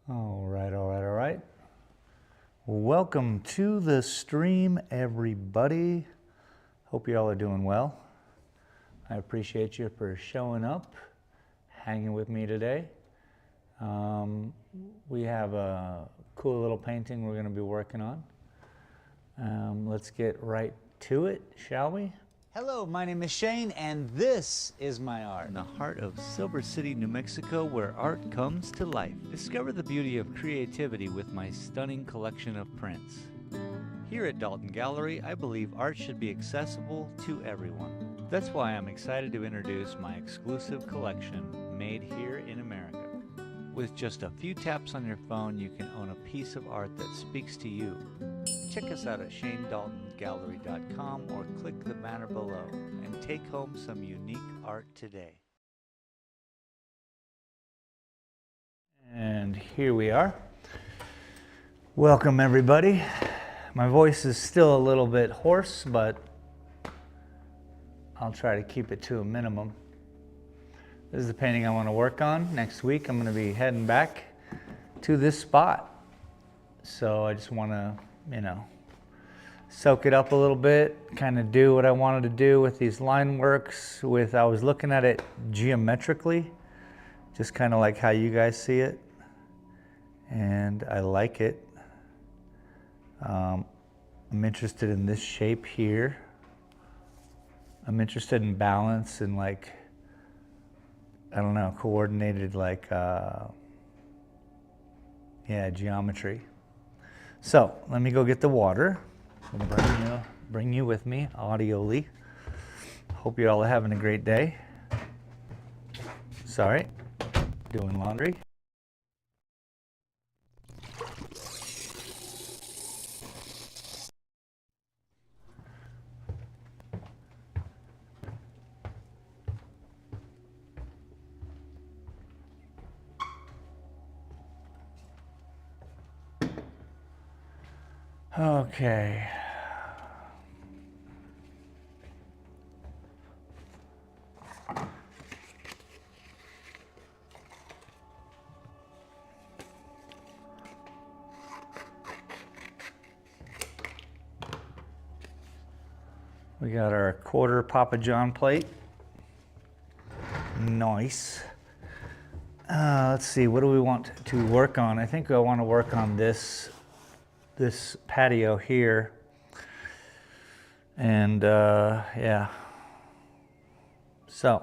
All right, all right, all right. Welcome to the stream, everybody. Hope you all are doing well. I appreciate you for showing up, hanging with me today. We have a cool little painting we're going to be working on. Let's get right to it, shall we? Hello, my name is Shane, and this is my art. In the heart of Silver City, New Mexico, where art comes to life. Discover the beauty of creativity with my stunning collection of prints. Here at Dalton Gallery, I believe art should be accessible to everyone. That's why I'm excited to introduce my exclusive collection, made here in America. With just a few taps on your phone, you can own a piece of art that speaks to you. Check us out at shanedaltongallery.com or click the banner below and take home some unique art today. And here we are. Welcome, everybody. My voice is still a little bit hoarse, but I'll try to keep it to a minimum. This is the painting I want to work on. Next week, I'm going to be heading back to this spot. So I just want to, soak it up a little bit, kind of do what I wanted to do with these line works. I was looking at it geometrically, just kind of like how you guys see it. And I like it. I'm interested in this shape here. I'm interested in balance and coordinated geometry. So let me go get the water. I'll bring you with me audioly. Hope you all are having a great day. Sorry, doing laundry. Okay. We got our quarter Papa John plate. Nice. Let's see, what do we want to work on? I think I want to work on this patio here. And yeah. So.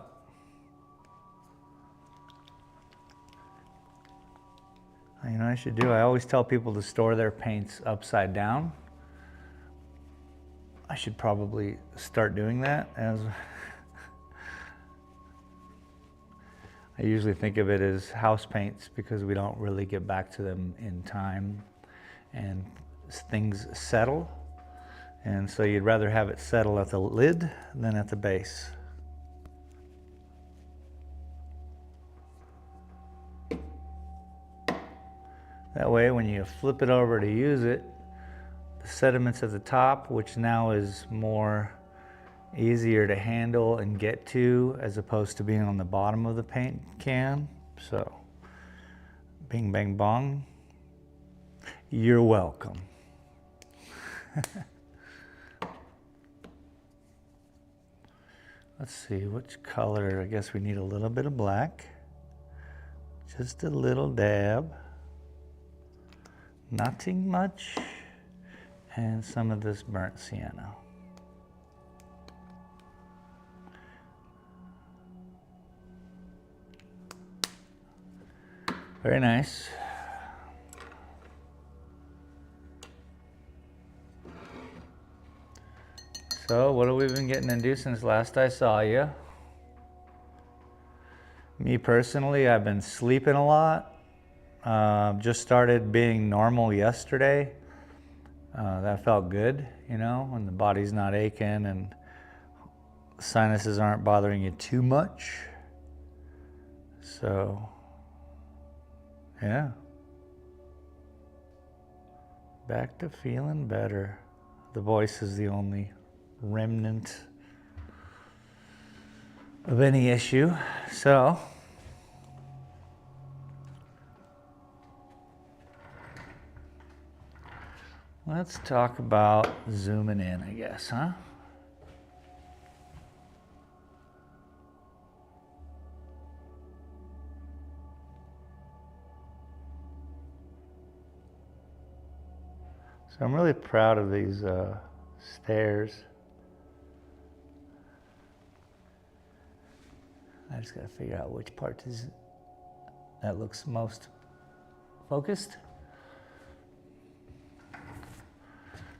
You know what I should do? I always tell people to store their paints upside down. I should probably start doing that. I usually think of it as house paints because we don't really get back to them in time and things settle. And so you'd rather have it settle at the lid than at the base. That way when you flip it over to use it, the sediments at the top, which now is more easier to handle and get to as opposed to being on the bottom of the paint can. So, bing, bang, bong. You're welcome. Let's see, which color? I guess we need a little bit of black. Just a little dab. Nothing much. And some of this burnt sienna. Very nice. So, what have we been getting into since last I saw you? Me personally, I've been sleeping a lot. Just started being normal yesterday. That felt good, when the body's not aching and sinuses aren't bothering you too much. So, yeah. Back to feeling better. The voice is the only remnant of any issue. So, Let's talk about zooming in, I guess, huh? So I'm really proud of these stairs. I just gotta figure out which part that looks most focused.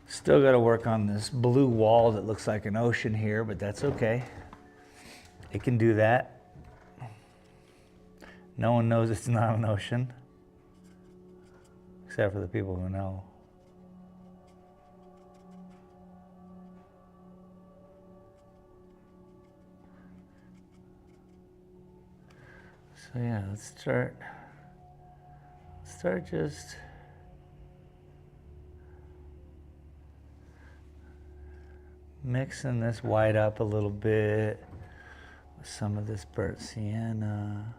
Still gotta work on this blue wall that looks like an ocean here, but that's okay. It can do that. No one knows it's not an ocean, except for the people who know. So yeah, let's start just mixing this white up a little bit with some of this burnt sienna.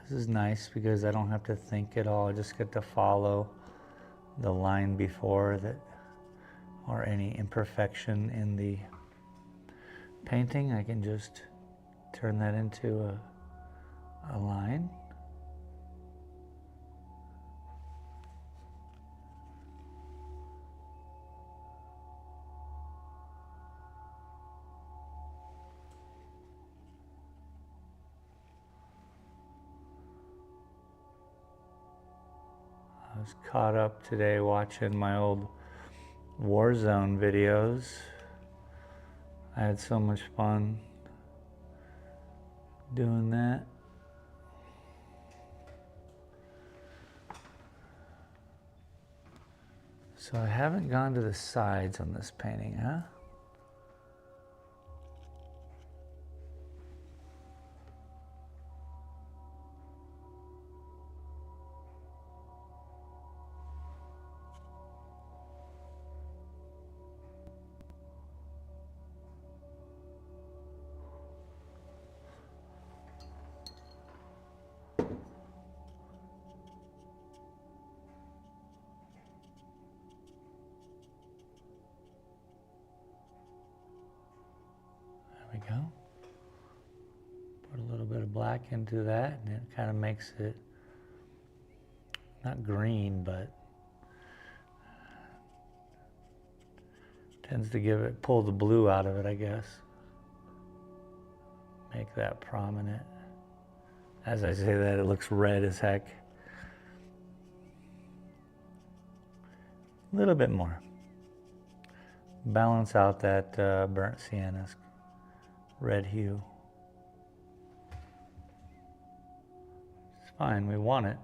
This is nice because I don't have to think at all. I just get to follow the line before that, or any imperfection in the painting. I can just turn that into a line. I was caught up today watching my old Warzone videos. I had so much fun doing that. So I haven't gone to the sides on this painting, huh? There we go. Put a little bit of black into that, and it kind of makes it not green, but tends to pull the blue out of it, I guess. Make that prominent. As I say that, it looks red as heck. A little bit more. Balance out that burnt sienna's red hue. It's fine, we want it.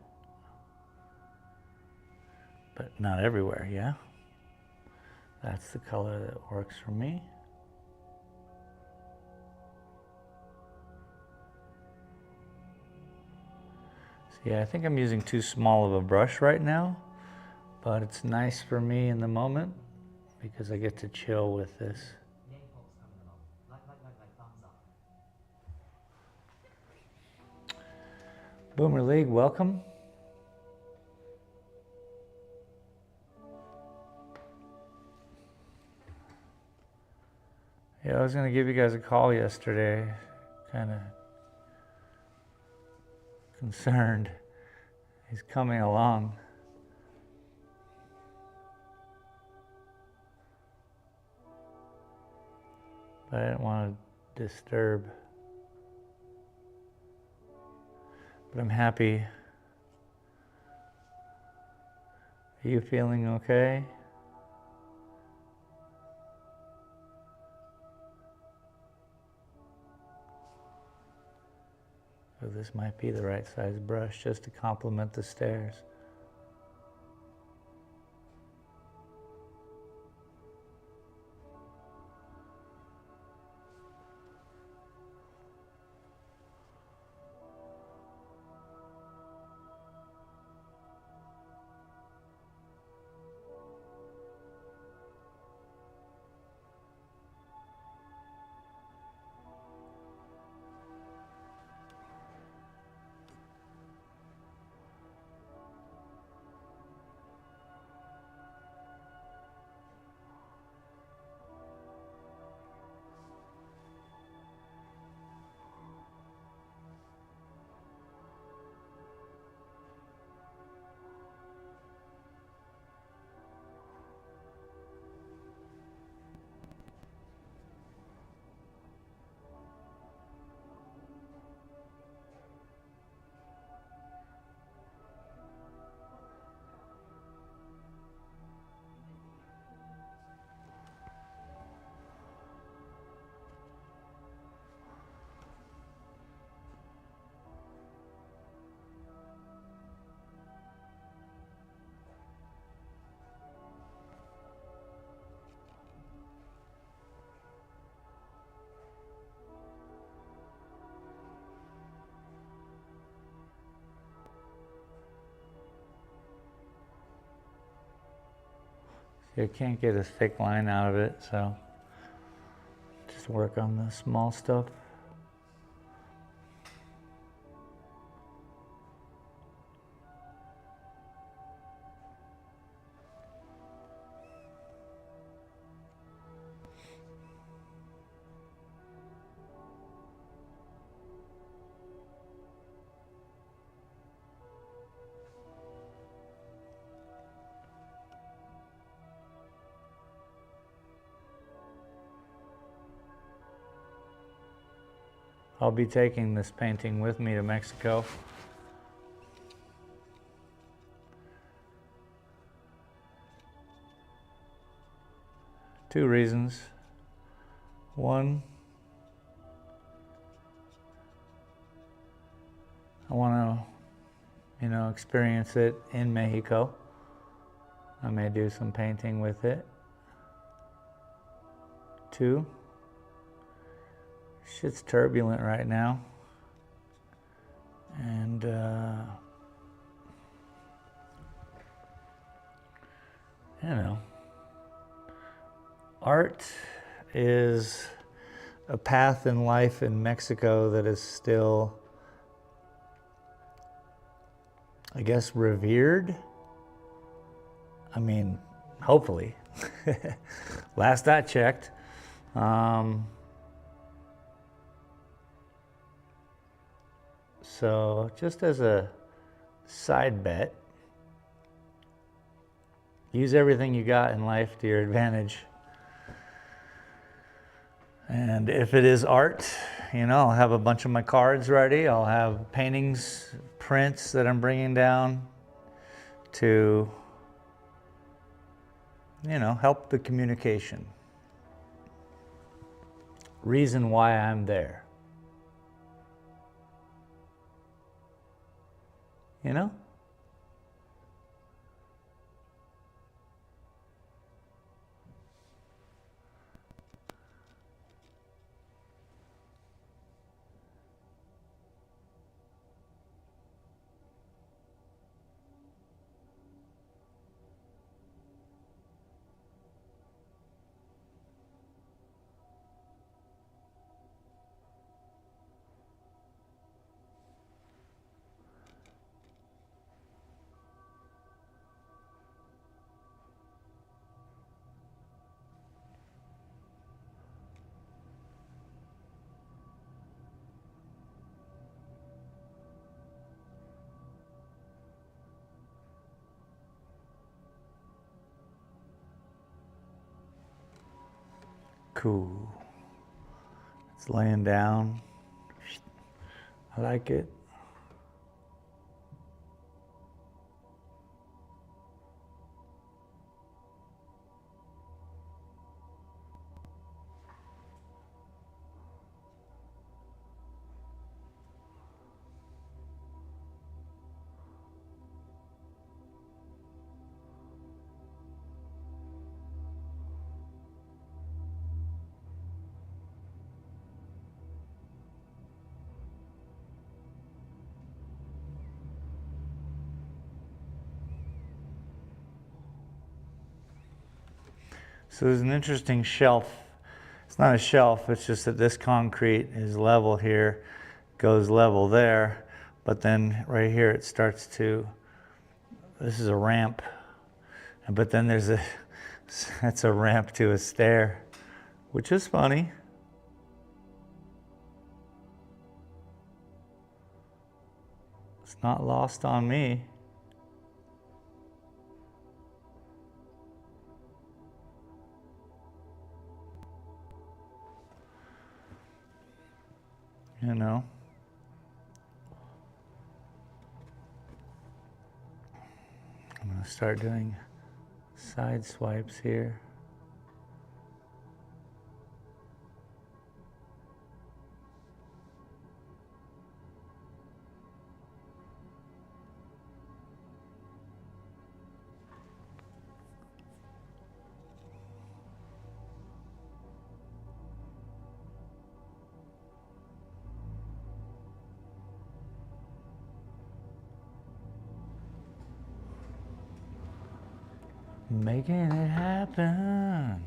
But not everywhere, yeah? That's the color that works for me. See, I think I'm using too small of a brush right now, but it's nice for me in the moment because I get to chill with this. Boomer League, welcome. Yeah, I was gonna give you guys a call yesterday, kind of concerned. He's coming along. But I didn't want to disturb. But I'm happy. Are you feeling okay? So this might be the right size brush just to complement the stairs. You can't get a thick line out of it, so just work on the small stuff. I'll be taking this painting with me to Mexico. Two reasons. One, I want to, experience it in Mexico. I may do some painting with it. Two, shit's turbulent right now. And art is a path in life in Mexico that is still, I guess, revered. I mean, hopefully. Last I checked. So just as a side bet, use everything you got in life to your advantage. And if it is art, I'll have a bunch of my cards ready. I'll have paintings, prints that I'm bringing down to, help the communication. Reason why I'm there. Cool. It's laying down. I like it. So there's an interesting shelf. It's not a shelf, it's just that this concrete is level here, goes level there, but then right here it starts to, this is a ramp, but then that's a ramp to a stair, which is funny. It's not lost on me. I'm going to start doing side swipes here. Making it happen.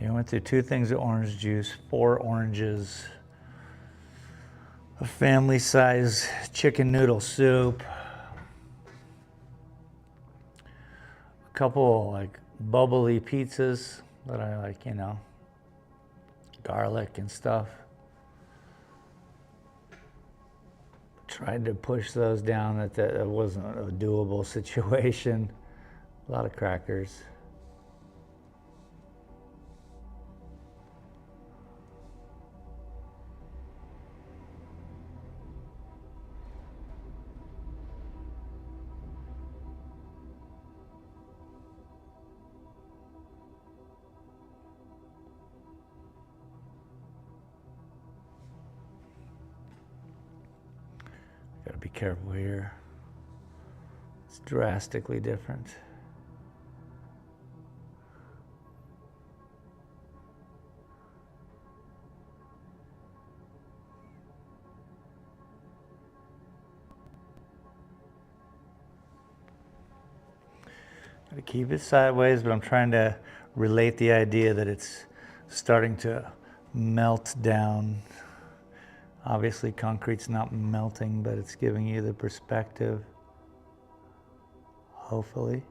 You went through 2 things of orange juice, 4 oranges, a family size chicken noodle soup, a couple like bubbly pizzas that I like, you know, garlic and stuff. Tried to push those down, that wasn't a doable situation. A lot of crackers. Gotta be careful here. It's drastically different. Gotta keep it sideways, but I'm trying to relate the idea that it's starting to melt down. Obviously, concrete's not melting, but it's giving you the perspective, hopefully.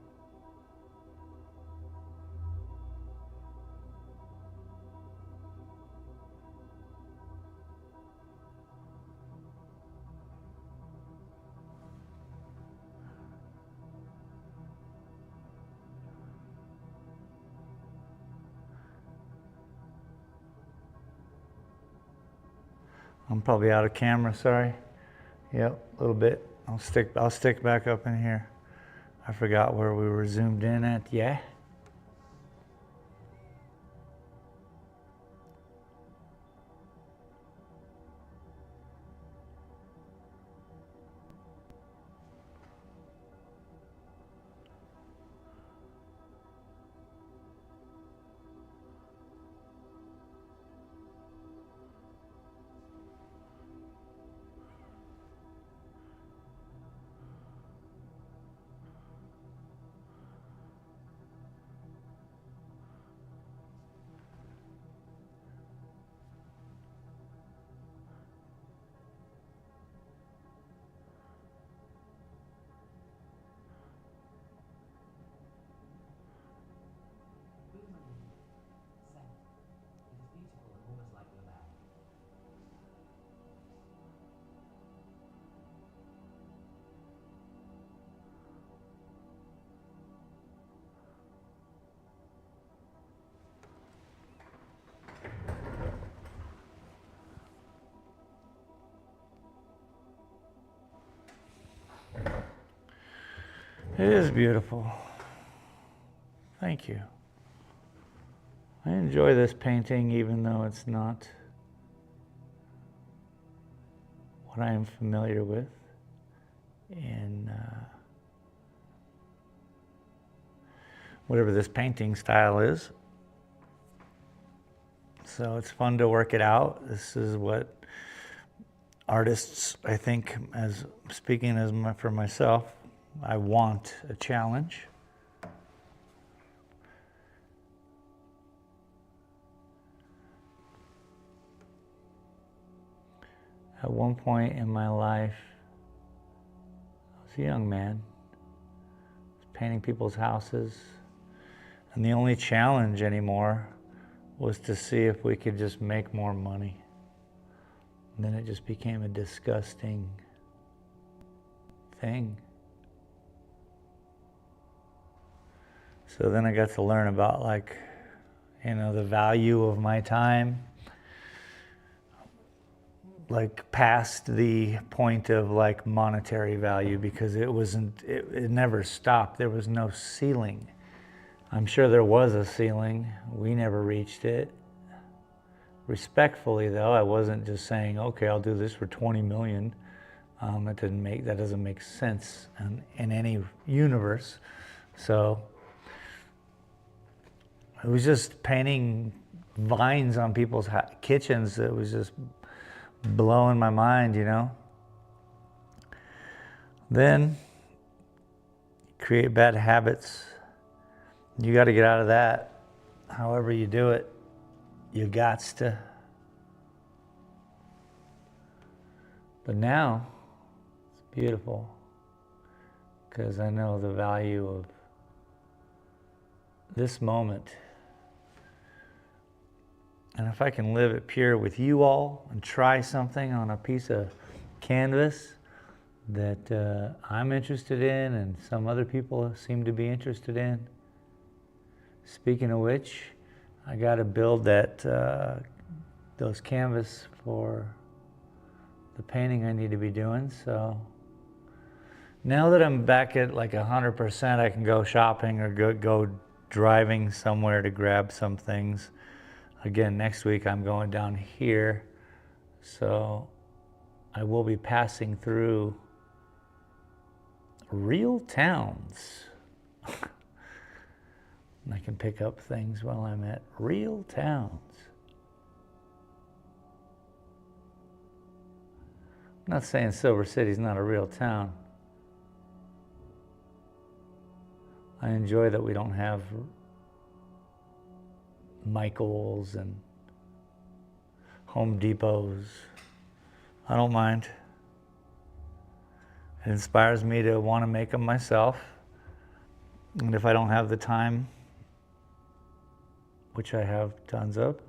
I'm probably out of camera, sorry. Yep, a little bit. I'll stick back up in here. I forgot where we were zoomed in at, yeah? It is beautiful. Thank you. I enjoy this painting even though it's not what I am familiar with in whatever this painting style is. So it's fun to work it out. This is what artists, I think, as speaking for myself, I want a challenge. At one point in my life, I was a young man, I was painting people's houses, and the only challenge anymore was to see if we could just make more money. And then it just became a disgusting thing. So then I got to learn about, like, you know, the value of my time, like past the point of like monetary value, because it never stopped. There was no ceiling. I'm sure there was a ceiling. We never reached it. Respectfully though, I wasn't just saying, okay, I'll do this for 20 million. That doesn't make sense in any universe. So it was just painting vines on people's kitchens. It was just blowing my mind, you know. Then create bad habits. You got to get out of that. However you do it, you gots to. But now it's beautiful because I know the value of this moment. And if I can live it pure with you all and try something on a piece of canvas that I'm interested in and some other people seem to be interested in. Speaking of which, I got to build those canvas for the painting I need to be doing. So now that I'm back at like 100%, I can go shopping or go driving somewhere to grab some things. Again, next week I'm going down here, so I will be passing through real towns. And I can pick up things while I'm at real towns. I'm not saying Silver City's not a real town. I enjoy that we don't have Michaels and Home Depots. I don't mind. It inspires me to want to make them myself. And if I don't have the time, which I have tons of,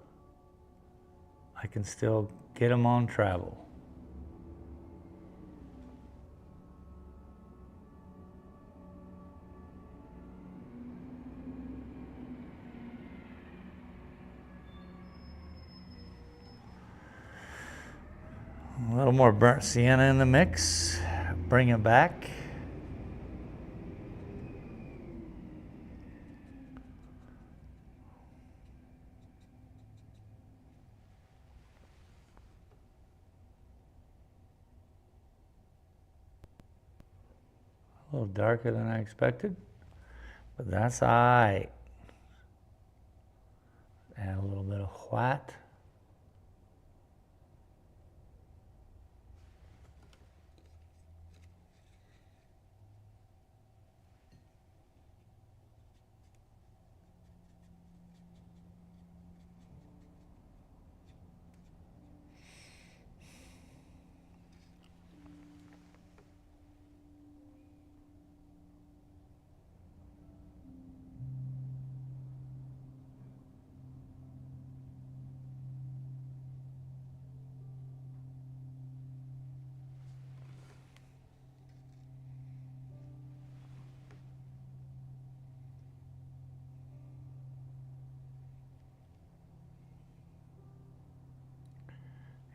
I can still get them on travel. A little more burnt sienna in the mix. Bring it back. A little darker than I expected, but that's all right. Add a little bit of white.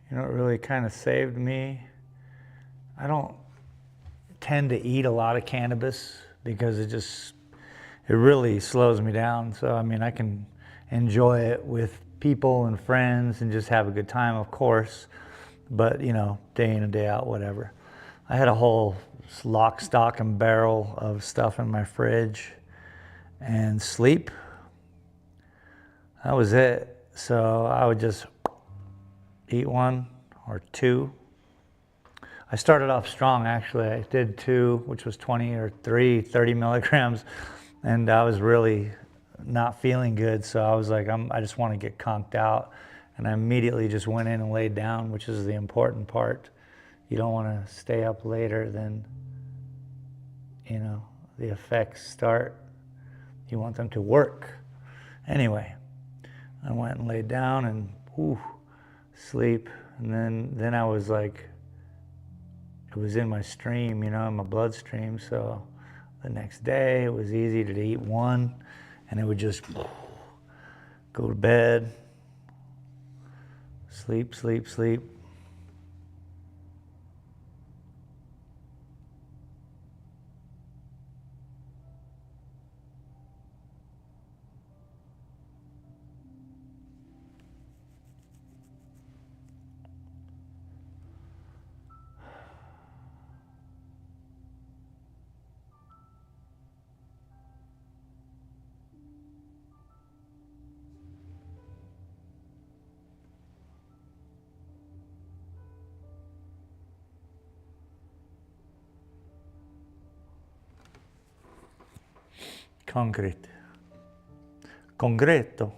You know, it really kind of saved me. I don't tend to eat a lot of cannabis because it really slows me down. So, I mean, I can enjoy it with people and friends and just have a good time, of course. But, you know, day in and day out, whatever. I had a whole lock, stock, and barrel of stuff in my fridge. And sleep, that was it. So I would just eat one or two. I started off strong, actually. I did 2, which was 20 or 30 milligrams, and I was really not feeling good. So I was like, I just want to get conked out. And I immediately just went in and laid down, which is the important part. You don't want to stay up later than, you know, the effects start. You want them to work. Anyway, I went and laid down and sleep. And then I was like, it was in my stream, you know, in my bloodstream. So the next day it was easy to eat one and it would just go to bed, sleep, sleep, sleep. Concrete. Concreto.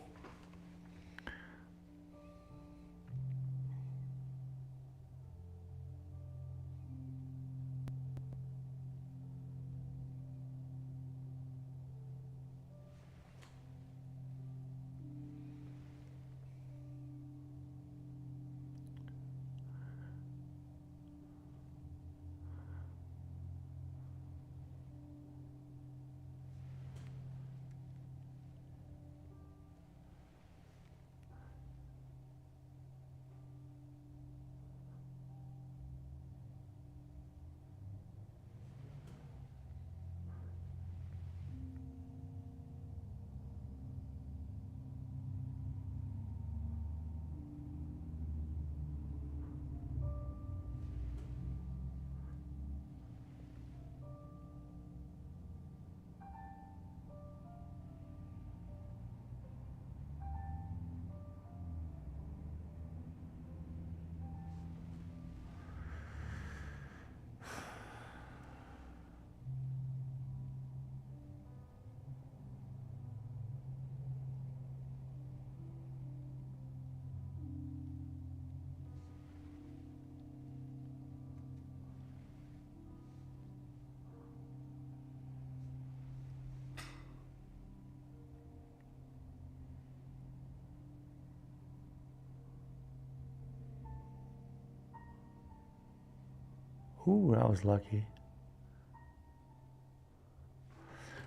Ooh, that was lucky.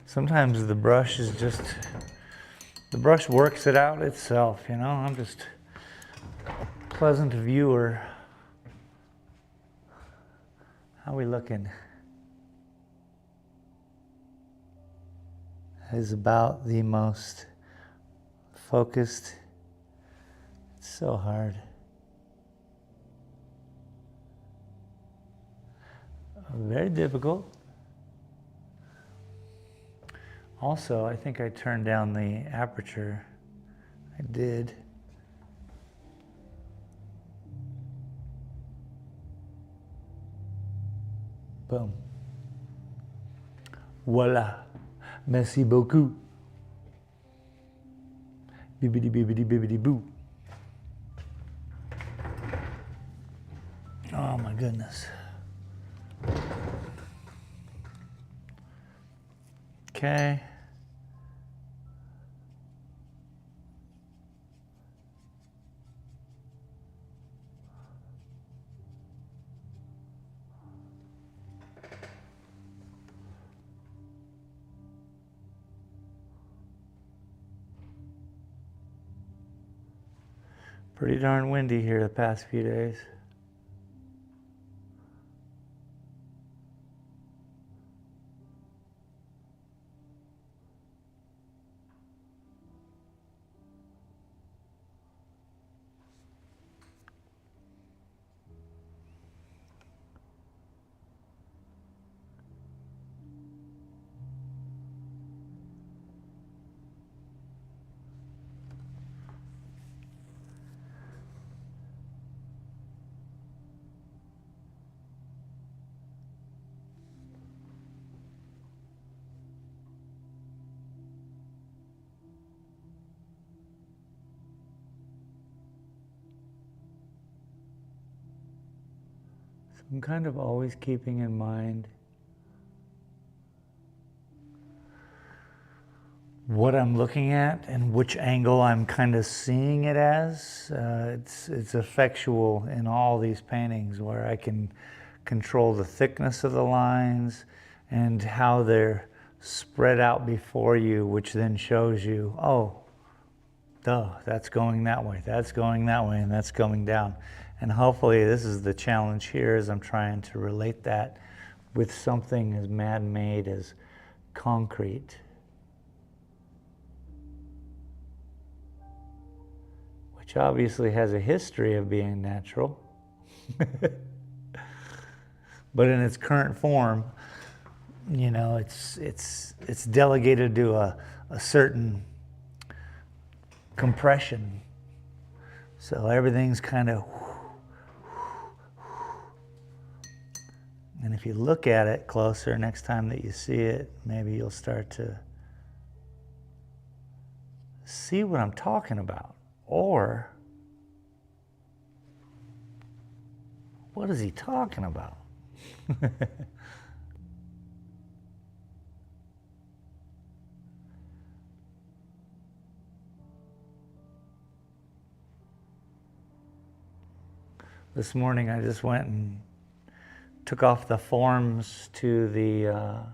Sometimes the brush works it out itself, you know? I'm just a pleasant viewer. How we looking? That is about the most focused. It's so hard. Very difficult. Also, I think I turned down the aperture. I did. Boom. Voila. Merci beaucoup. Bibbidi bibbidi bibbidi boo. Oh my goodness. Okay. Pretty darn windy here the past few days. I'm kind of always keeping in mind what I'm looking at and which angle I'm kind of seeing it as. It's effectual in all these paintings where I can control the thickness of the lines and how they're spread out before you, which then shows you, oh, duh, that's going that way, that's going that way, and that's coming down. And hopefully this is the challenge here, as I'm trying to relate that with something as man-made as concrete, which obviously has a history of being natural. But in its current form, you know, it's delegated to a certain compression. So everything's kind of, and if you look at it closer next time that you see it, maybe you'll start to see what I'm talking about? Or what is he talking about? This morning I just went and took off the forms to the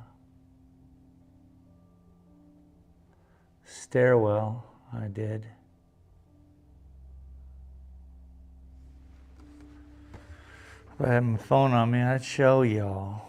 stairwell. I did. If I had my phone on me, I'd show y'all.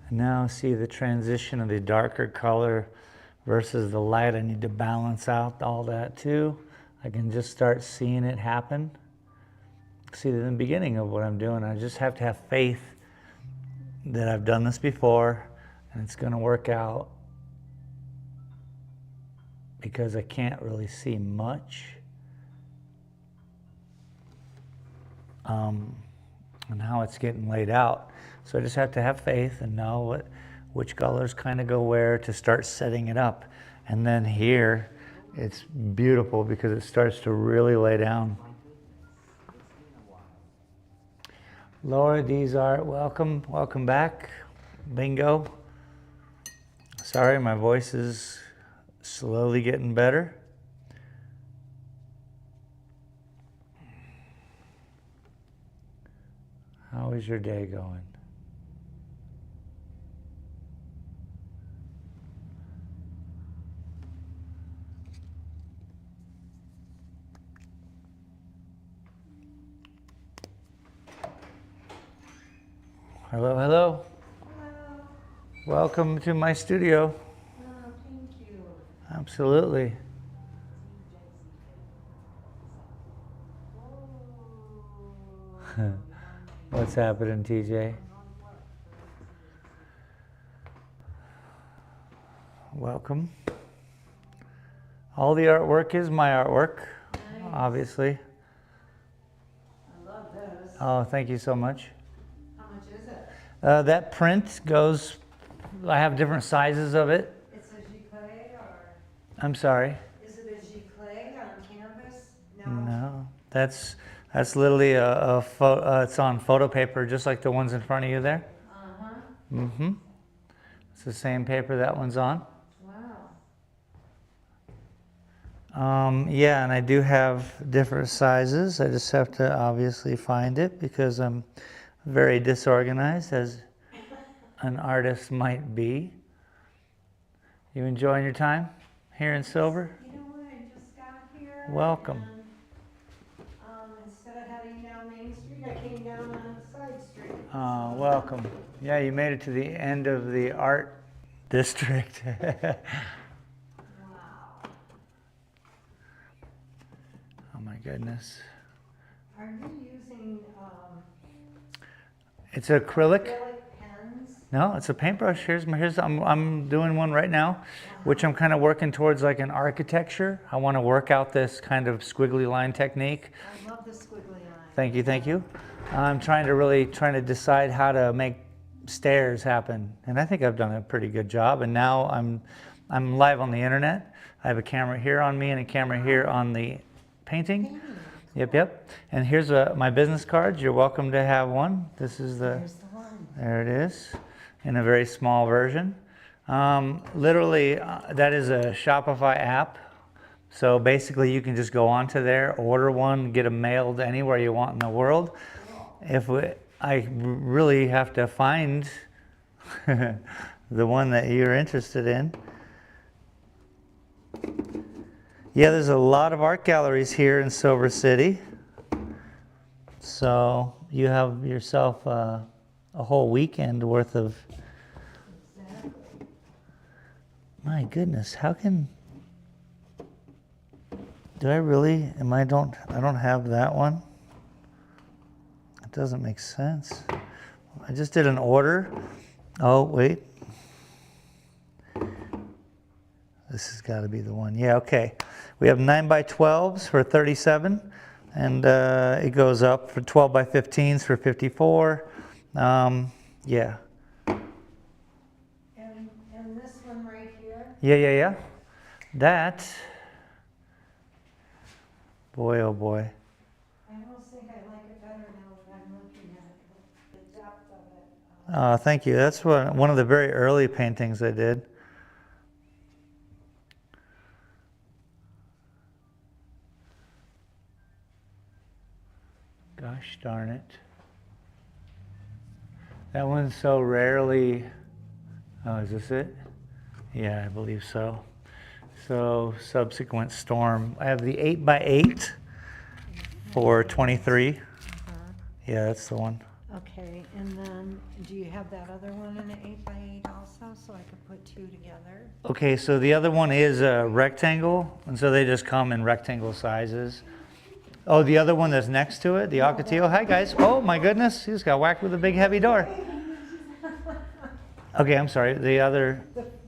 And now see the transition of the darker color versus the light. I need to balance out all that too. I can just start seeing it happen. See the beginning of what I'm doing. I just have to have faith that I've done this before and it's going to work out, because I can't really see much. And how it's getting laid out. So I just have to have faith and know which colors kind of go where to start setting it up. And then here, it's beautiful because it starts to really lay down. Laura D's Art, welcome back. Bingo. Sorry, my voice is slowly getting better. How is your day going? Hello, hello. Hello. Welcome to my studio. Oh, thank you. Absolutely. What's happening, TJ? Welcome. All the artwork is my artwork, Nice. obviously. I love this. Oh, thank you so much. How much is it? That print goes, I have different sizes of it. It's a giclée or I'm sorry. is it a giclée on canvas? No, that's literally it's on photo paper, just like the ones in front of you there. Uh-huh. Mm-hmm. It's the same paper that one's on. Wow. Yeah, and I do have different sizes. I just have to obviously find it because I'm very disorganized, as an artist might be. You enjoying your time here in Silver? You know what? I just got here. Welcome. And, instead of heading down Main Street, I came down on side street. Welcome. Yeah, you made it to the end of the art district. Wow. Oh my goodness. Are you using It's acrylic. acrylic pens? No, it's a paintbrush. I'm doing one right now, which I'm kind of working towards like an architecture. I want to work out this kind of squiggly line technique. I love the squiggly line. Thank you, thank you. I'm trying to decide how to make stairs happen, and I think I've done a pretty good job. And now I'm live on the internet. I have a camera here on me and a camera here on the painting. Yep. And here's my business cards. You're welcome to have one. This is There's the one. there it is, in a very small version. Literally, that is a Shopify app So basically you can just go onto there, order one, get them mailed anywhere you want in the world. I really have to find the one that you're interested in. Yeah, there's a lot of art galleries here in Silver City. So you have yourself a whole weekend worth of... Exactly. My goodness, how can... Do I really? I don't have that one. It doesn't make sense. I just did an order. Oh, wait. This has got to be the one. Yeah, okay. We have 9x12s for 37, and it goes up for 12x15s for 54. Yeah. And this one right here? Yeah. That... Boy, oh boy. I almost think I like it better now that I'm looking at it, the depth of it. Thank you. That's one of the very early paintings I did. Gosh darn it. That one's so rarely... Oh, is this it? Yeah, I believe so. So, Subsequent Storm. I have the 8x8 for 23. Yeah, that's the one. Okay, and then, do you have that other one in an 8x8 also, so I could put two together? Okay, so the other one is a rectangle, and so they just come in rectangle sizes. Oh, the other one that's next to it, the Ocotillo. Hi, guys. Oh, my goodness. He just got whacked with a big, heavy door. Okay, I'm sorry. The other...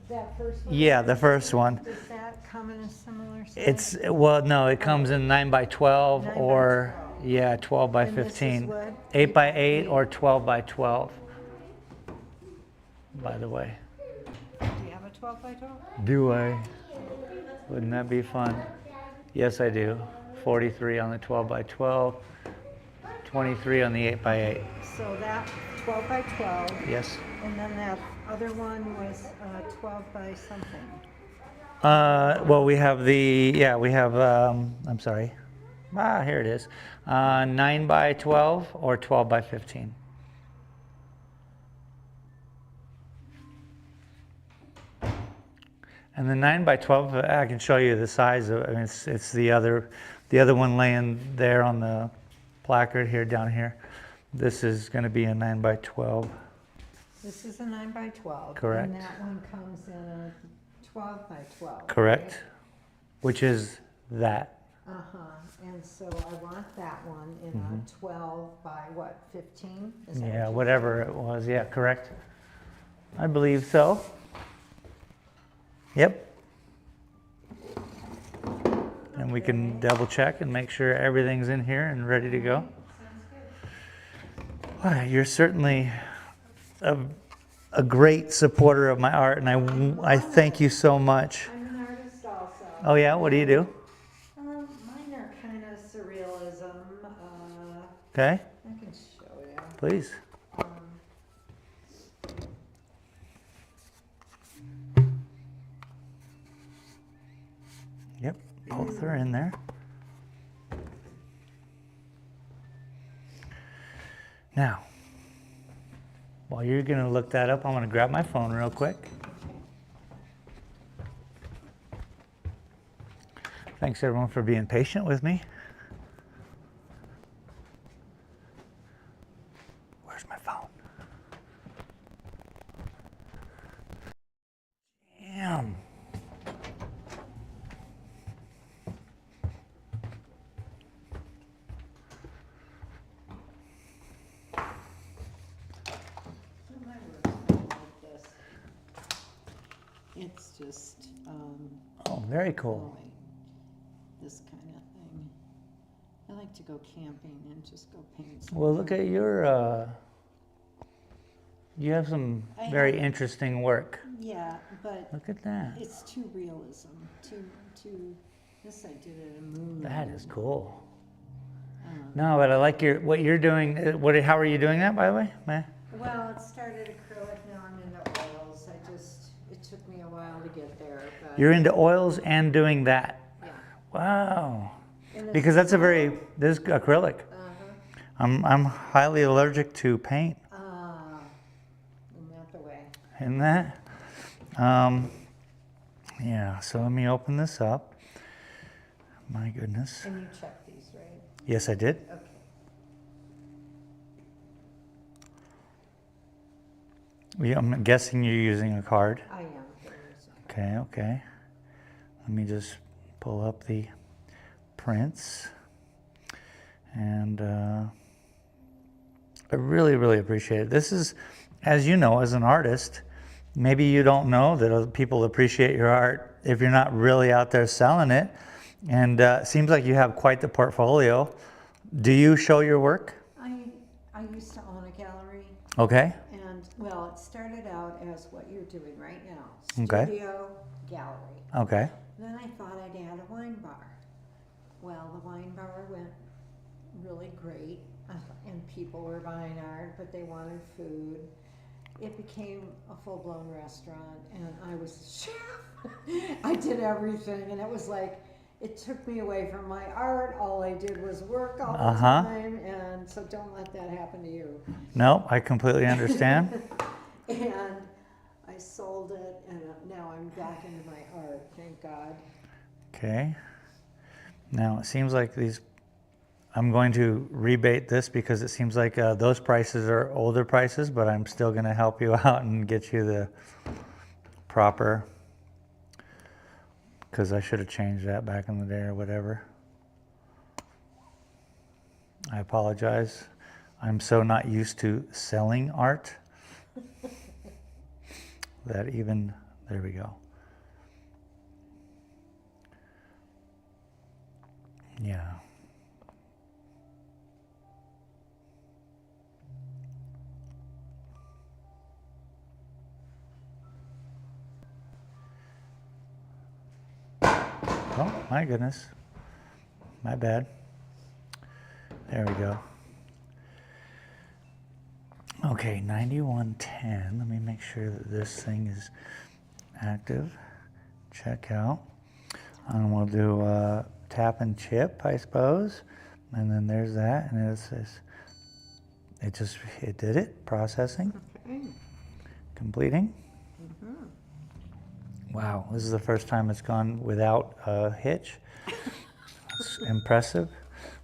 That first one? Yeah, the first one. Does that come in a similar size? Well, no, it comes in 9x12 9 by or, 12. yeah, 12 by And this is 15. what? 8x8 or 12x12, by the way. Do you have a 12x12? Do I? Wouldn't that be fun? Yes, I do. 43 on the 12x12, 23 on the 8x8. So that 12x12. Yes. And then that other one was 12 by something. Well, we have I'm sorry. Here it is. 9x12 or 12x15. And the 9x12, I can show you the size of it. I mean, it's the other one laying there on the placard here, down here. This is going to be a 9x12. This is a 9x12. Correct. And that one comes in a 12x12. Correct. right? Which is that. Uh-huh. And so I want that one in a 12 by what, 15? Is that Yeah, what you whatever it was. Yeah, correct. I believe so. Yep. And we can double check and make sure everything's in here and ready to go. Wow, you're certainly a great supporter of my art, and I thank you so much. I'm an artist also. Oh yeah, what do you do? Mine are kind of surrealism. Okay, I can show you. please. Yep, both are in there. Now, while you're going to look that up, I'm going to grab my phone real quick. Thanks everyone for being patient with me. Where's my phone? Damn. It's just Oh, very cool. really this kind of thing. I like to go camping and just go paint some. Well, look at your, you have some I very have- interesting work. Yeah, but Look at that. it's too realism. Too. This I did at a moon. That is cool. Um, No, but I like what you're doing. How are you doing that, by the way? Well, it started acrylic. Now I'm into oils. It took me a while to get there. But You're into oils and doing that. yeah. Wow. And it's Because that's a small. this is acrylic. I'm highly allergic to paint. Isn't that the way? Isn't that? Yeah, so let me open this up. My goodness. And you checked these, right? Yes, I did. Okay. I'm guessing you're using a card. I am. Okay, okay. Let me just pull up the prints. And I really, really appreciate it. This is, as you know, as an artist, maybe you don't know that other people appreciate your art if you're not really out there selling it. And it seems like you have quite the portfolio. Do you show your work? I used to own a gallery, Okay. and well, it started out as what you're doing right now, Okay. studio gallery. Okay. Then I thought I'd add a wine bar. Well, the wine bar went really great, and people were buying art, but they wanted food. It became a full-blown restaurant, and I was the chef. I did everything, and it was like, it took me away from my art. All I did was work all the time, and so don't let that happen to you. No, I completely understand. And I sold it, and now I'm back into my art, thank God. Okay. Now, it seems like these, I'm going to rebate this because it seems like those prices are older prices, but I'm still going to help you out and get you the proper, because I should have changed that back in the day or whatever. I apologize. I'm so not used to selling art that even, there we go. Yeah. Oh, my goodness. My bad. There we go. Okay, 9110. Let me make sure that this thing is active. Check out. And we'll do tap and chip, I suppose. And then there's that. And it says, it did it. Processing. Okay. Completing. Wow, this is the first time it's gone without a hitch. That's impressive.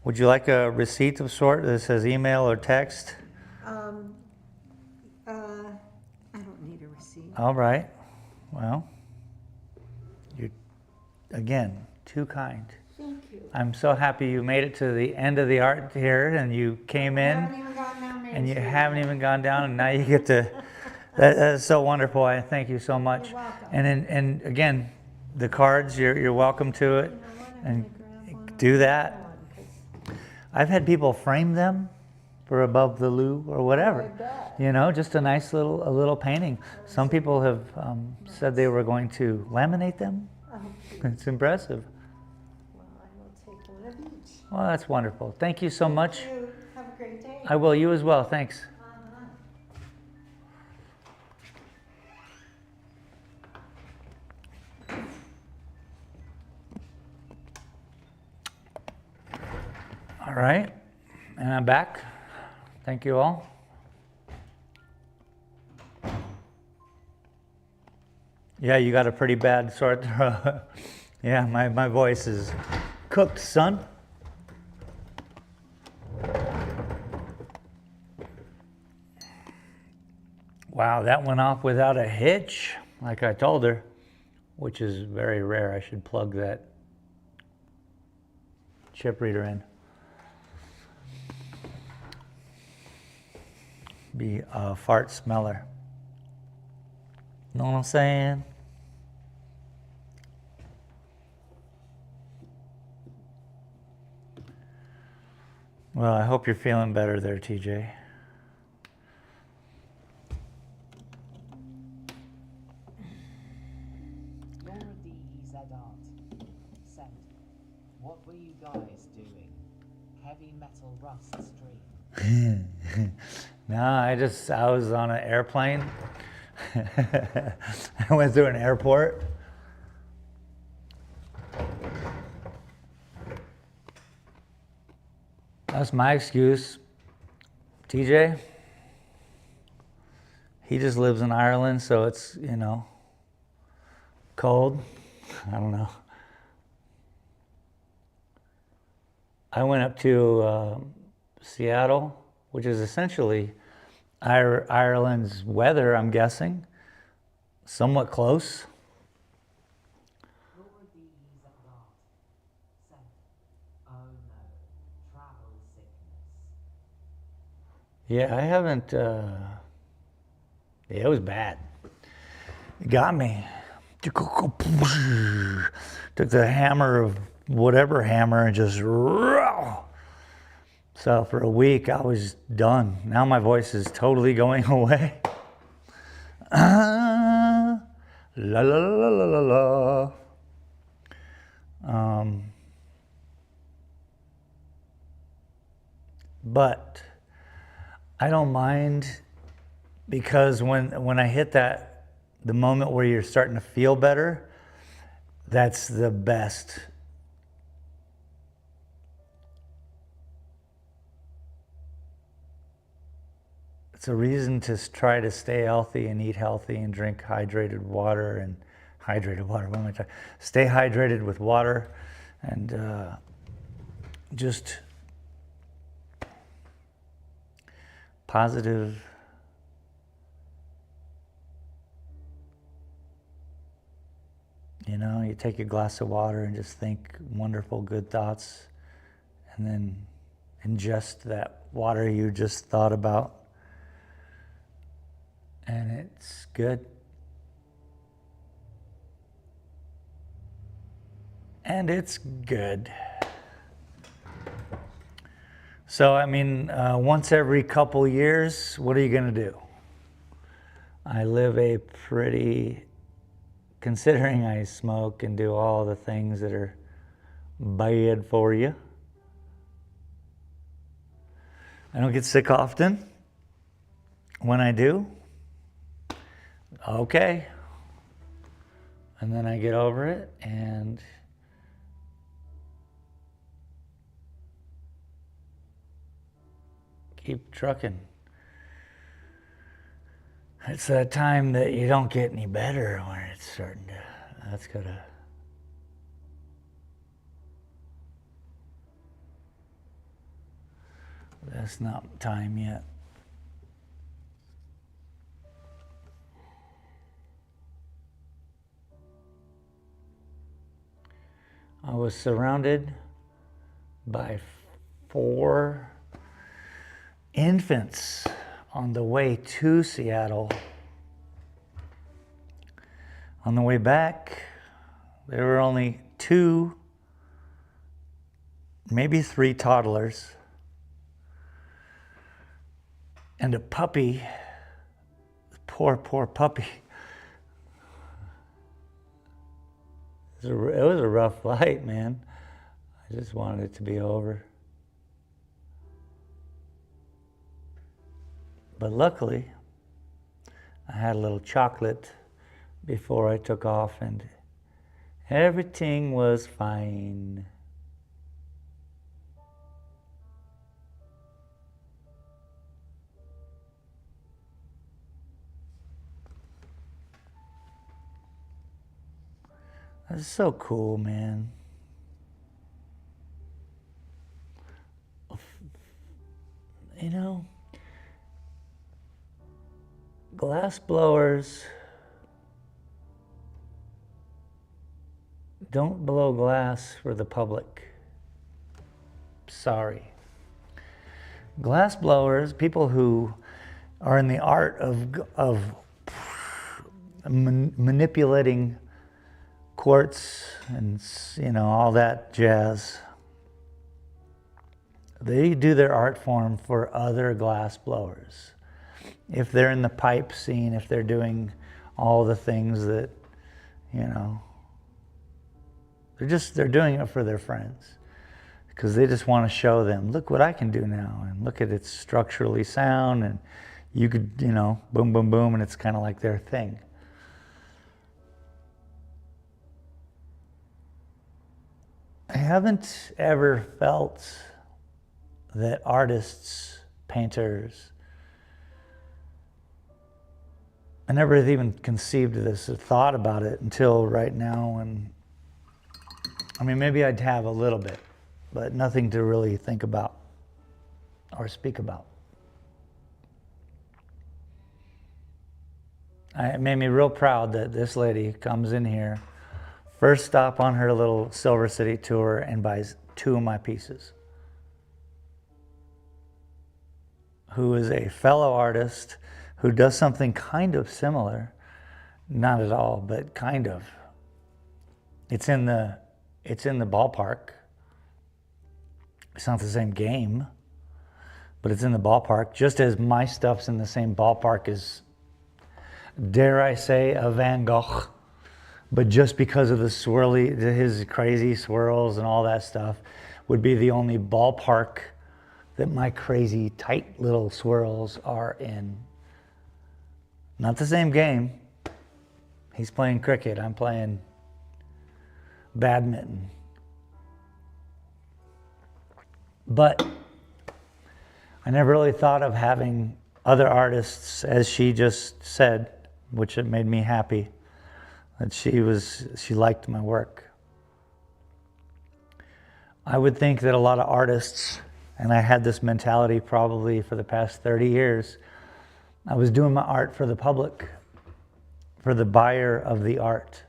Would you like a receipt of sort that says email or text? I don't need a receipt. All right. Well, you're, again, too kind. Thank you. I'm so happy you made it to the end of the art here and you came I in haven't even gone down Main and you Street haven't yet. even gone down and now you get to, that is so wonderful. I thank you so much. You're welcome. And again, the cards, you're welcome to it. You know what, I'm And gonna grab one do on that. one, 'cause I've had people frame them for above the loo or whatever. I bet. You know, just a nice little painting. Some people have said they were going to laminate them. Oh, It's impressive. well, I will take one of each. Well, that's wonderful. Thank you so much. You have a great day. I will. You as well. Thanks. All right. And I'm back. Thank you all. Yeah, you got a pretty bad sore throat. Yeah, my voice is cooked, son. Wow, that went off without a hitch, like I told her, which is very rare. I should plug that chip reader in. Be a fart smeller. Know what I'm saying? Well, I hope you're feeling better there, TJ. Laura D.E.Z. Art. Sent. What were you guys doing? Heavy metal rust stream. No, I was on an airplane. I went through an airport. That's my excuse. TJ, he just lives in Ireland, so it's, you know, cold. I don't know. I went up to Seattle, which is essentially Ireland's weather, I'm guessing. Somewhat close. Lord these at last, said, oh no, travel sickness. Yeah, I haven't, yeah, it was bad. It got me. Took the hammer of whatever hammer and just, so for a week I was done. Now my voice is totally going away. La la la la la la. But I don't mind, because when I hit the moment where you're starting to feel better, that's the best. It's a reason to try to stay healthy and eat healthy and drink hydrated water and what am I talking? Stay hydrated with water and just positive. You know, you take a glass of water and just think wonderful, good thoughts, and then ingest that water you just thought about. And it's good. And it's good. So, I mean, once every couple years, what are you going to do? I live a pretty, considering I smoke and do all the things that are bad for you, I don't get sick often. When I do, okay. And then I get over it and keep trucking. It's that time that you don't get any better when it's starting to, that's not time yet. I was surrounded by 4 infants on the way to Seattle. On the way back, there were only 2, maybe 3 toddlers, and a puppy. Poor puppy. It was a rough flight, man. I just wanted it to be over. But luckily, I had a little chocolate before I took off and everything was fine. That's so cool, man. You know, glass blowers don't blow glass for the public. Sorry. Glass blowers, people who are in the art of manipulating quartz and, you know, all that jazz, they do their art form for other glass blowers. If they're in the pipe scene, if they're doing all the things that, you know, they're doing it for their friends because they just want to show them, look what I can do now, and look at it's structurally sound, and you could, you know, boom, boom, boom, and it's kind of like their thing. I haven't ever felt that artists, painters, I never had even conceived of this or thought about it until right now. And I mean, maybe I'd have a little bit, but nothing to really think about or speak about. It made me real proud that this lady comes in here, first stop on her little Silver City tour, and buys 2 of my pieces. Who is a fellow artist who does something kind of similar. Not at all, but kind of. It's in the ballpark. It's not the same game, but it's in the ballpark, just as my stuff's in the same ballpark as, dare I say, a Van Gogh. But just because of the swirly, his crazy swirls and all that stuff, would be the only ballpark that my crazy tight little swirls are in. Not the same game. He's playing cricket, I'm playing badminton. But I never really thought of having other artists, as she just said, which it made me happy, that she liked my work. I would think that a lot of artists, and I had this mentality probably for the past 30 years, I was doing my art for the public, for the buyer of the art.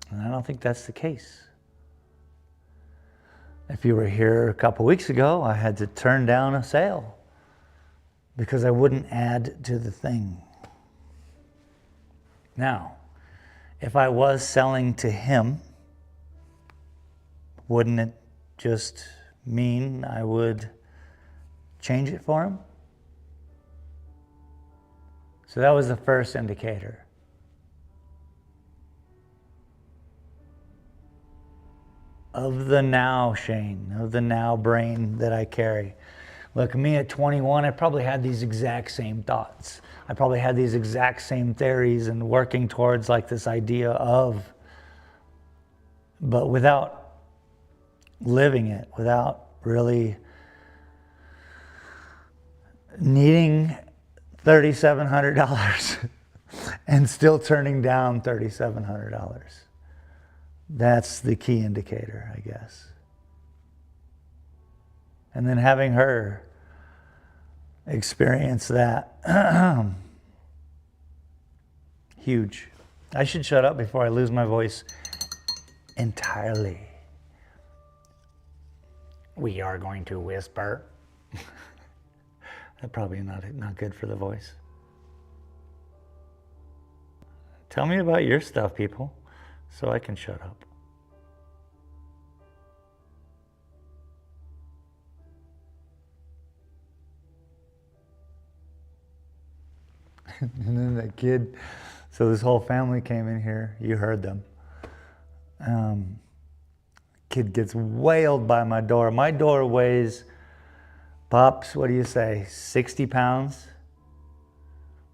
And I don't think that's the case. If you were here a couple weeks ago, I had to turn down a sale because I wouldn't add to the thing. Now, if I was selling to him, wouldn't it just mean I would change it for him? So that was the first indicator. Of the now Shane, of the now brain that I carry. Look, me at 21, I probably had these exact same thoughts. I probably had these exact same theories and working towards like this idea of, but without living it, without really needing $3,700 and still turning down $3,700. That's the key indicator, I guess. And then having her experience that, huge. I should shut up before I lose my voice entirely. We are going to whisper. That's probably not good for the voice. Tell me about your stuff, people, so I can shut up. And then that kid, so this whole family came in here. You heard them. Kid gets wailed by my door. My door weighs, Pops, what do you say, 60 pounds?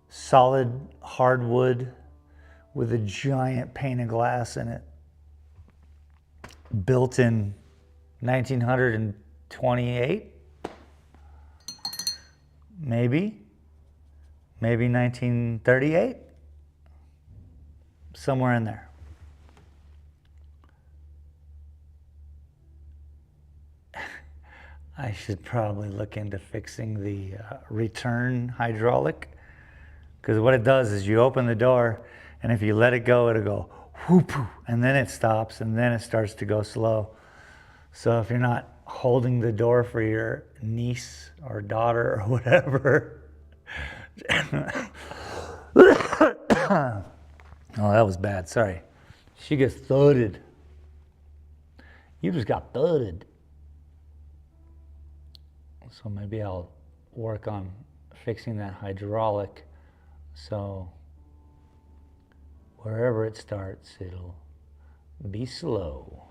Solid hardwood with a giant pane of glass in it. Built in 1928? Maybe 1938? Somewhere in there. I should probably look into fixing the return hydraulic, because what it does is you open the door, and if you let it go, it'll go whoop, and then it stops, and then it starts to go slow. So if you're not holding the door for your niece or daughter or whatever, oh, that was bad. Sorry. She gets thudded. You just got thudded. So maybe I'll work on fixing that hydraulic so wherever it starts, it'll be slow.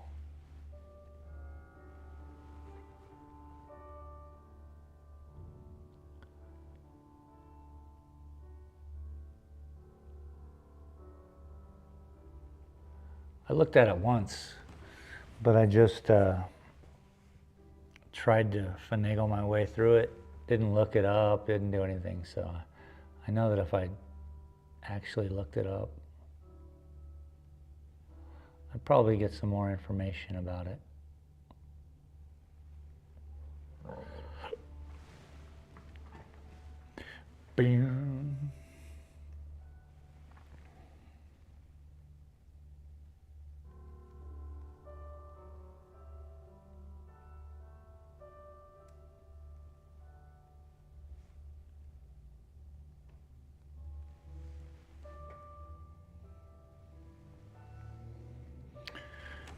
I looked at it once, but I just tried to finagle my way through it. Didn't look it up, didn't do anything. So I know that if I actually looked it up, I'd probably get some more information about it. Bing.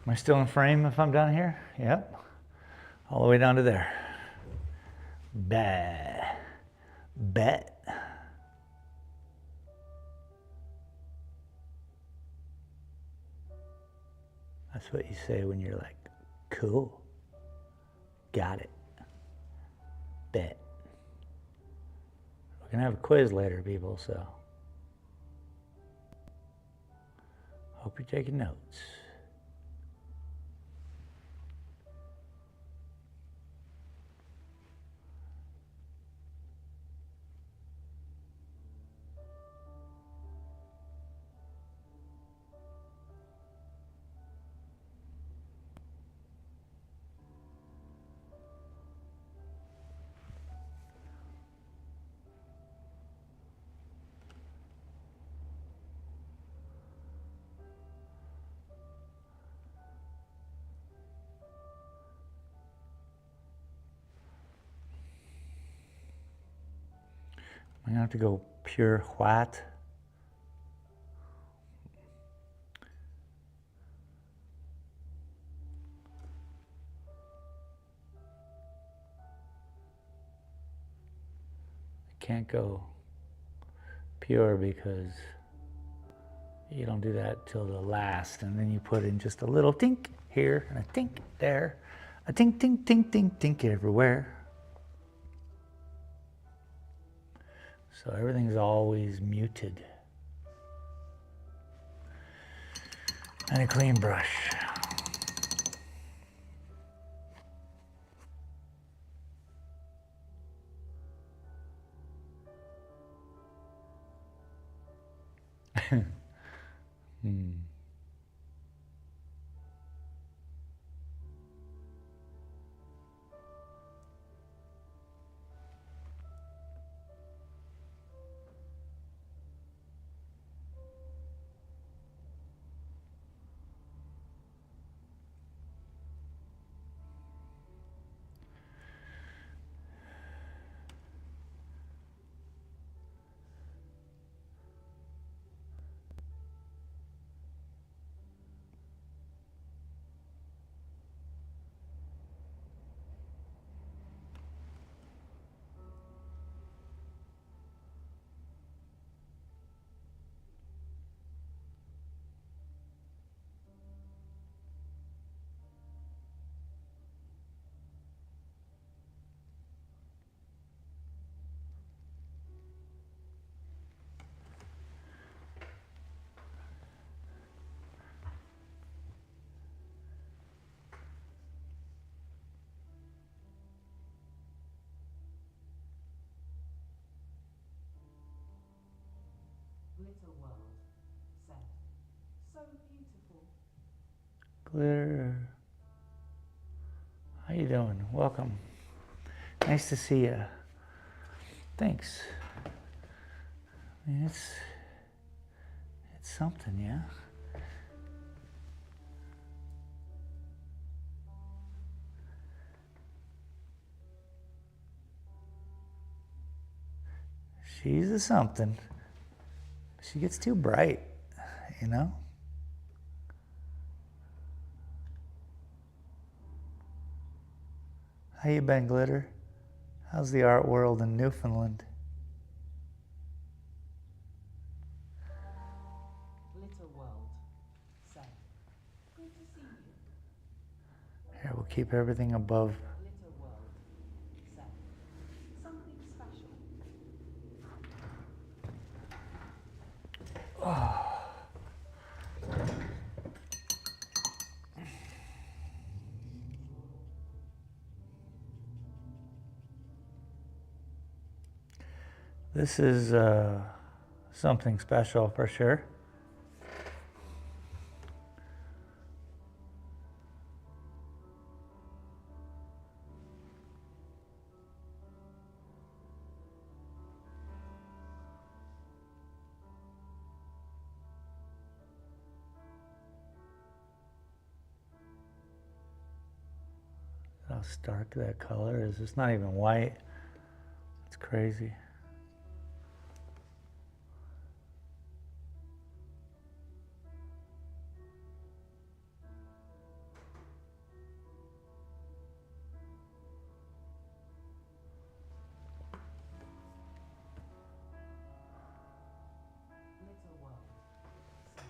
Am I still in frame if I'm down here? Yep. All the way down to there. Bet. That's what you say when you're like, cool. Got it. Bet. We're going to have a quiz later, people, so hope you're taking notes. I'm going to have to go pure white. I can't go pure because you don't do that till the last, and then you put in just a little tink here and a tink there, a tink, tink, tink, tink, tink everywhere. So everything's always muted. And a clean brush. Little world said, so beautiful. Glitter. How you doing? Welcome. Nice to see you. Thanks. I mean, it's something, yeah. She's a something. She gets too bright, you know? How you been, Glitter? How's the art world in Newfoundland? Little world said, good to see you. Here, we'll keep everything above. Little world said, something special. This is something special for sure. How stark that color is. It's not even white. It's crazy. Little World. Sam.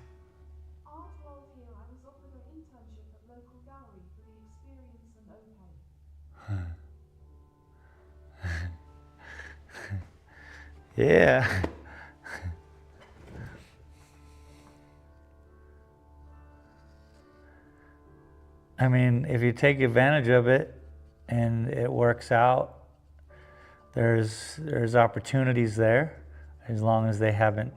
Art World here. I was offered an internship at local gallery for the experience and okay. Yeah. I mean, if you take advantage of it and it works out, there's opportunities there, as long as they haven't,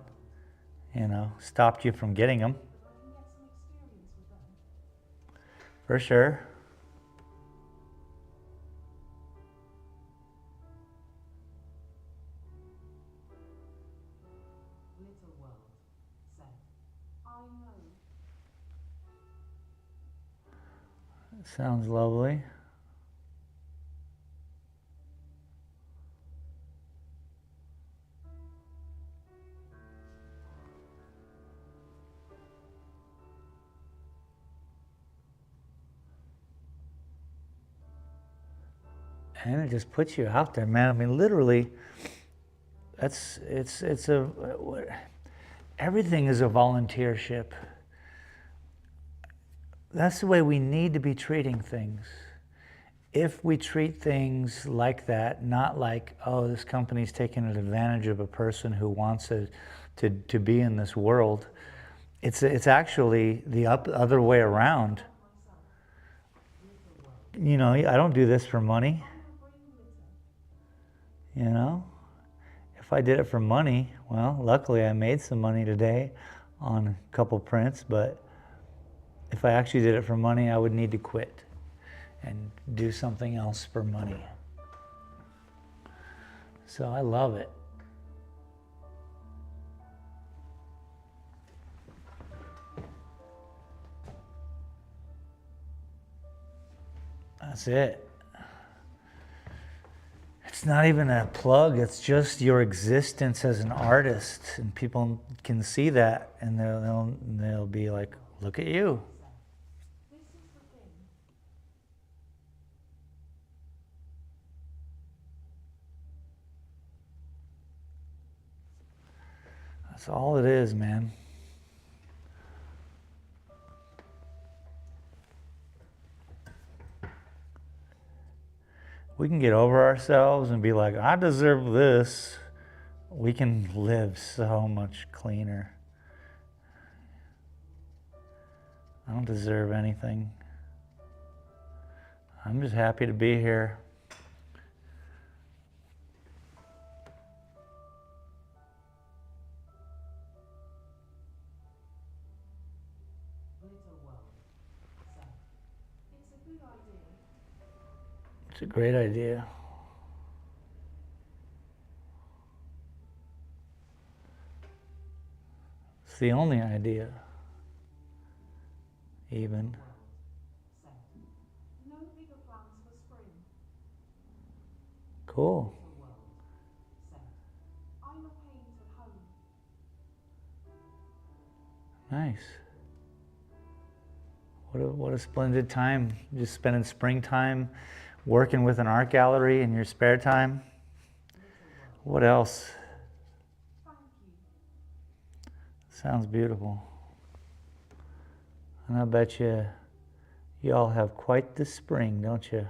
stopped you from getting them. But I can get some experience with them. For sure. Little World said, I know. Sounds lovely. And it just puts you out there, man. I mean, literally, everything is a volunteership. That's the way we need to be treating things. If we treat things like that, not like, oh, this company's taking advantage of a person who wants to be in this world, it's actually the other way around. I don't do this for money. If I did it for money, well, luckily I made some money today on a couple prints, but if I actually did it for money, I would need to quit and do something else for money. So I love it. That's it. It's not even a plug, it's just your existence as an artist, and people can see that and they'll be like, look at you. This is the thing. That's all it is, man. We can get over ourselves and be like, I deserve this. We can live so much cleaner. I don't deserve anything. I'm just happy to be here. Little World said, it's a good idea. It's a great idea. It's the only idea, even. Said, no bigger plans for spring. Cool. Little World said, I'm a paint at home. Nice. What a splendid time. Just spending springtime working with an art gallery in your spare time. What else? Thank you. Sounds beautiful. And I bet you all have quite the spring, don't you?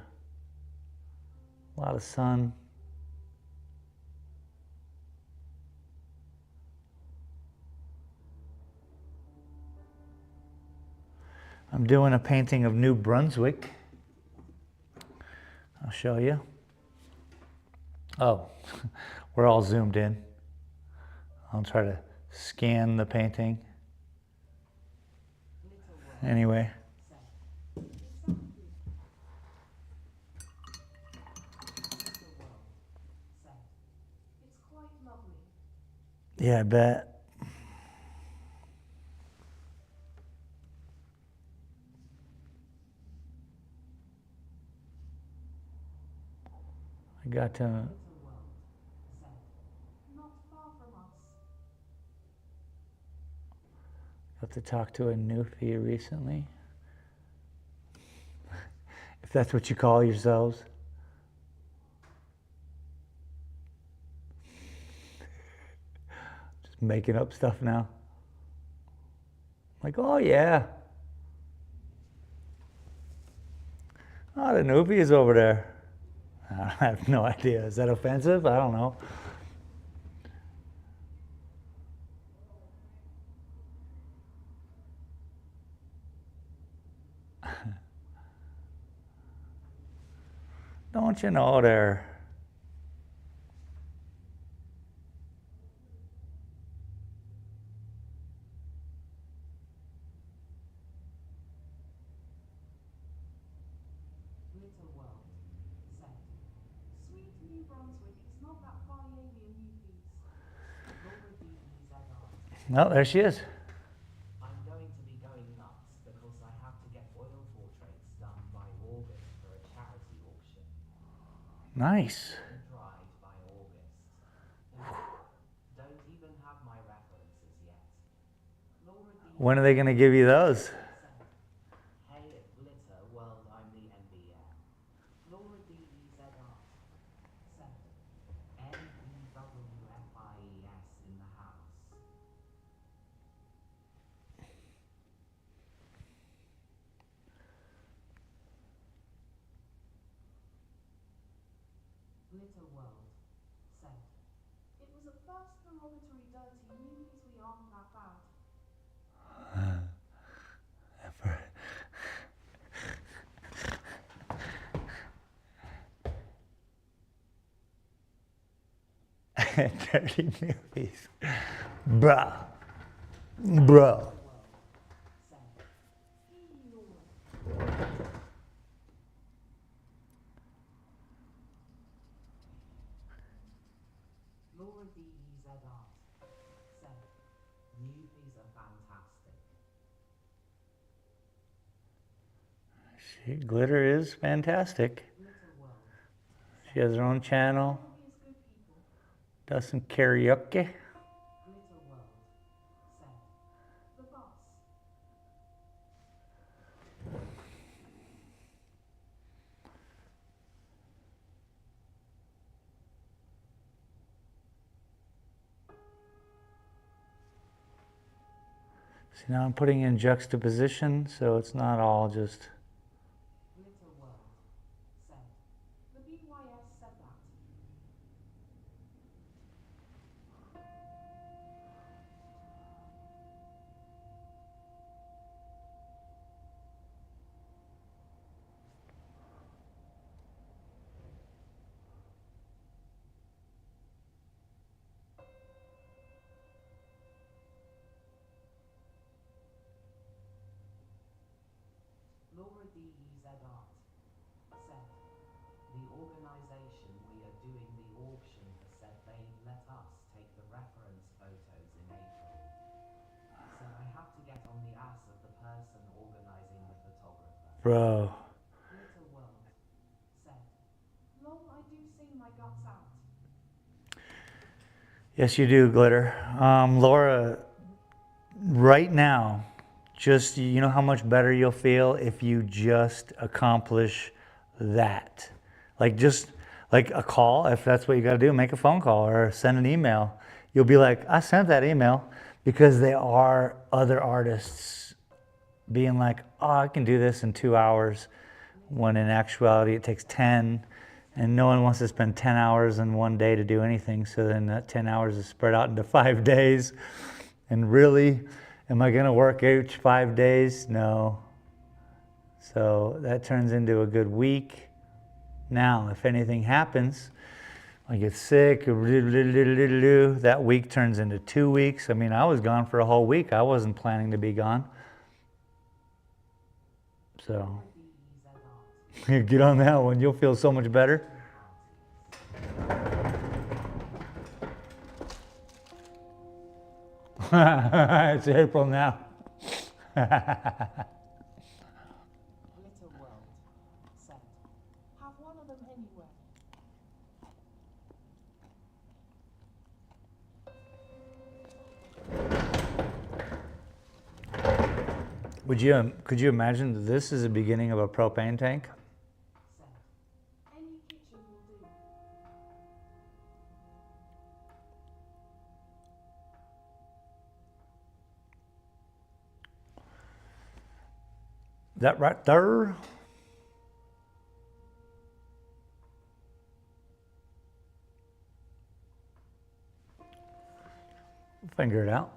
A lot of sun. I'm doing a painting of New Brunswick. I'll show you. Oh, we're all zoomed in. I'll try to scan the painting. Anyway. It's quite lovely. Yeah, I bet. I got to Not far from us. talk to a newfie recently. If that's what you call yourselves. Just making up stuff now. Like, oh yeah. Oh, the newbie is over there. I have no idea. Is that offensive? I don't know. Don't you know there? Sweet New Brunswick is not that far alien newbies. No, there she is. I'm going to be going nuts because I have to get oil portraits done by August for a charity auction. Nice. And dried by August. Don't even have my references yet. Laura D. When are they going to give you those? Hey, Glitter World, I'm the NBM. Laura D.E.Z. Art. Said, NEWFIES in the house. Glitter World. Said, It was at first derogatory, dirty newbies. We aren't that bad. Dirty newbies. Bruh. Bro. Laura D.E.Z. Art. Said, newbies are fantastic. Glitter is fantastic. Glitter World. She has her own channel. Newbies, good people. Does some karaoke. Glitter World. Said, The bus. See, now I'm putting in juxtaposition, so it's not all just... Glitter World. Said, The BYS said that. Laura D.E.Z. Art. Said, the organisation we are doing the auction for said they'd let us take the reference photos in April. So I have to get on the ass of the person organising the photographer. Bro. Glitter World. Said, Lol, I do sing my guts out. Yes, you do, Glitter. Laura, right now, just, you know how much better you'll feel if you just accomplish that. Like, just like a call, if that's what you got to do, make a phone call or send an email. You'll be like, I sent that email, because there are other artists being like, oh, I can do this in 2 hours, when in actuality it takes 10, and no one wants to spend 10 hours in one day to do anything, so then that 10 hours is spread out into 5 days. And really, am I going to work each 5 days? No. So that turns into a good week. Now, if anything happens, I get sick, that week turns into 2 weeks. I mean, I was gone for a whole week. I wasn't planning to be gone. So, get on that one. You'll feel so much better. It's April now. Little world said, have one of them anywhere. Could you imagine that this is the beginning of a propane tank? Said, any kitchen will do. That right there? We'll figure it out.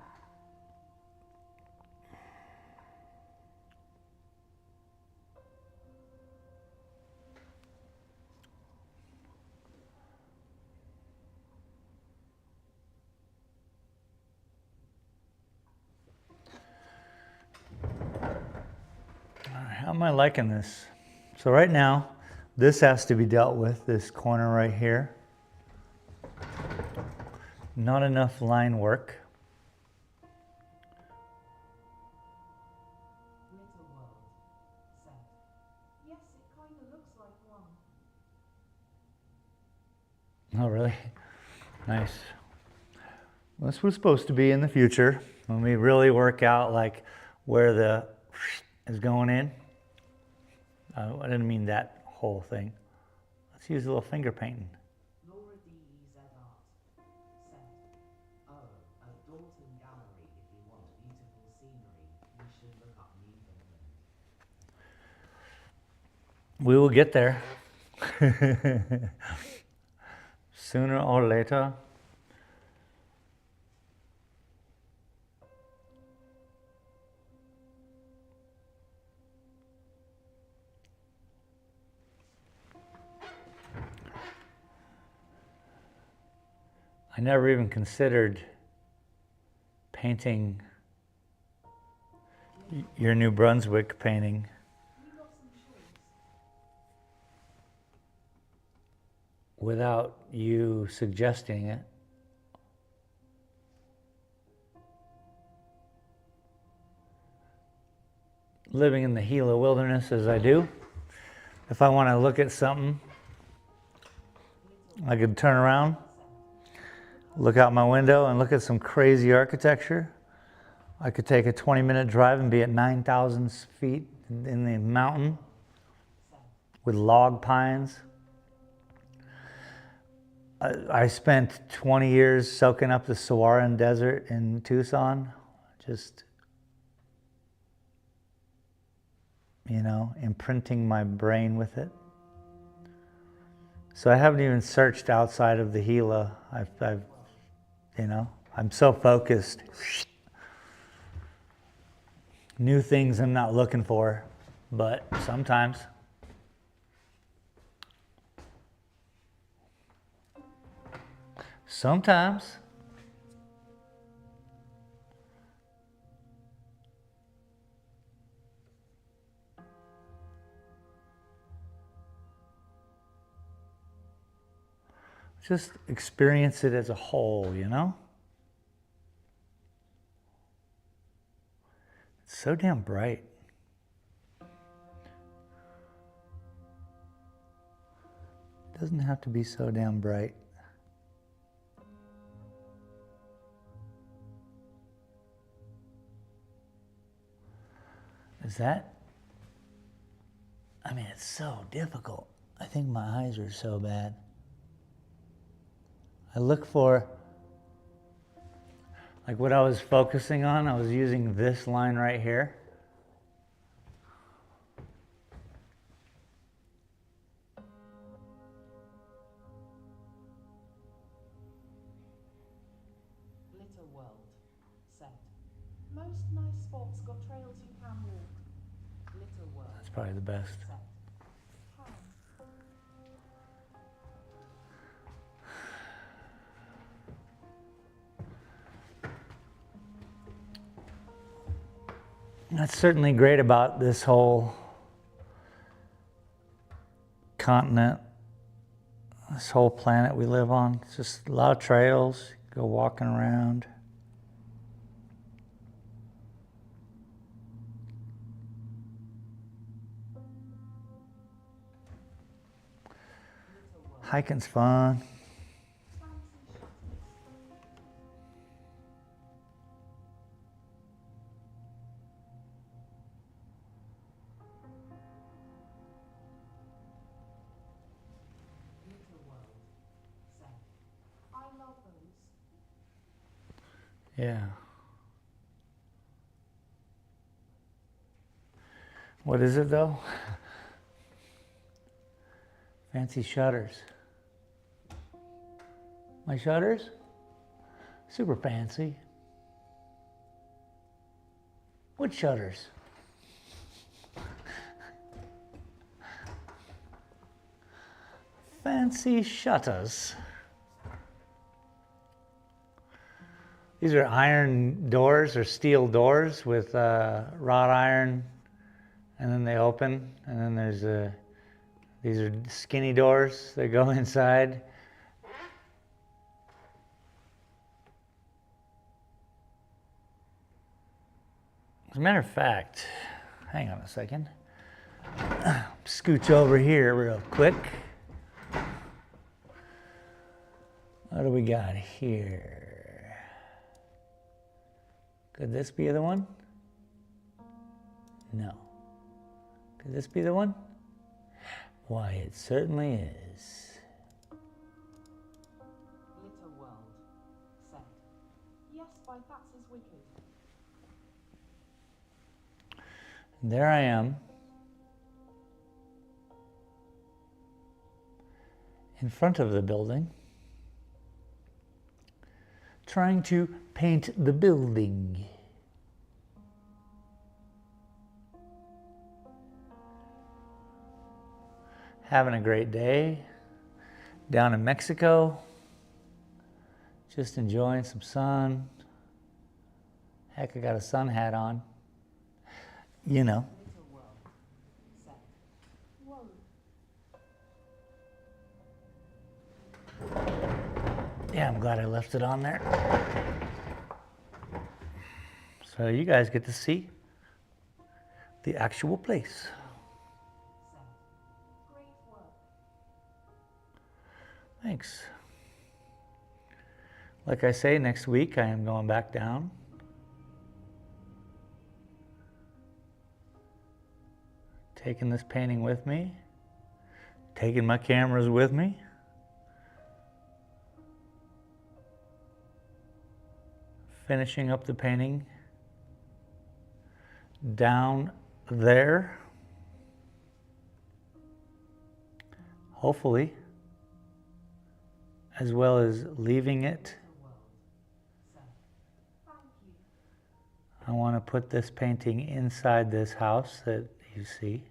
How am I liking this? So right now, this has to be dealt with, this corner right here. Not enough line work. Little world said, Yes, it kind of looks like one. Oh, really? Nice. This was supposed to be in the future when we really work out like where the is going in. I didn't mean that whole thing. Let's use a little finger painting. Laura D.E.Z. Art said, oh, at Dalton Gallery, if you want beautiful scenery, you should look up Newfoundland. We will get there. Sooner or later. I never even considered painting your New Brunswick painting. You got some choice. Without you suggesting it. Living in the Gila wilderness as I do, if I want to look at something, I could turn around, look out my window and look at some crazy architecture. I could take a 20-minute drive and be at 9,000 feet in the mountain with log pines. I spent 20 years soaking up the Saharan Desert in Tucson, just, you know, imprinting my brain with it. So I haven't even searched outside of the Gila. I've you know, I'm so focused. New things I'm not looking for, but sometimes. Sometimes. Just experience it as a whole, you know? It's so damn bright. It doesn't have to be so damn bright. Is that? I mean, it's so difficult. I think my eyes are so bad. I look for, like what I was focusing on, I was using this line right here. Little world said, Most nice spots got trails you can walk. little world That's probably the best. said, Can. That's certainly great about this whole continent, this whole planet we live on. It's just a lot of trails, go walking around. Hiking's fun. Little world. Set. I love those. Yeah. What is it though? Fancy shutters. My shutters? Super fancy. What shutters? Fancy shutters. These are iron doors or steel doors with wrought iron, and then they open, and then there's these are skinny doors that go inside. As a matter of fact, hang on a second. Scooch over here real quick. What do we got here? Could this be the one? No. Could this be the one? Why, it certainly is. Little world. Set. Yes, by that's as wicked. There I am. In front of the building. Trying to paint the building. Having a great day down in Mexico. Just enjoying some sun. Heck, I got a sun hat on. You know. Little world. Set. Whoa. Yeah, I'm glad I left it on there. So you guys get to see the actual place. Set. Great work. Thanks. Like I say, next week I am going back down. Taking this painting with me. Taking my cameras with me. Finishing up the painting down there. Hopefully, as well as leaving it. Little world. Set. Thank you. I want to put this painting inside this house that you see.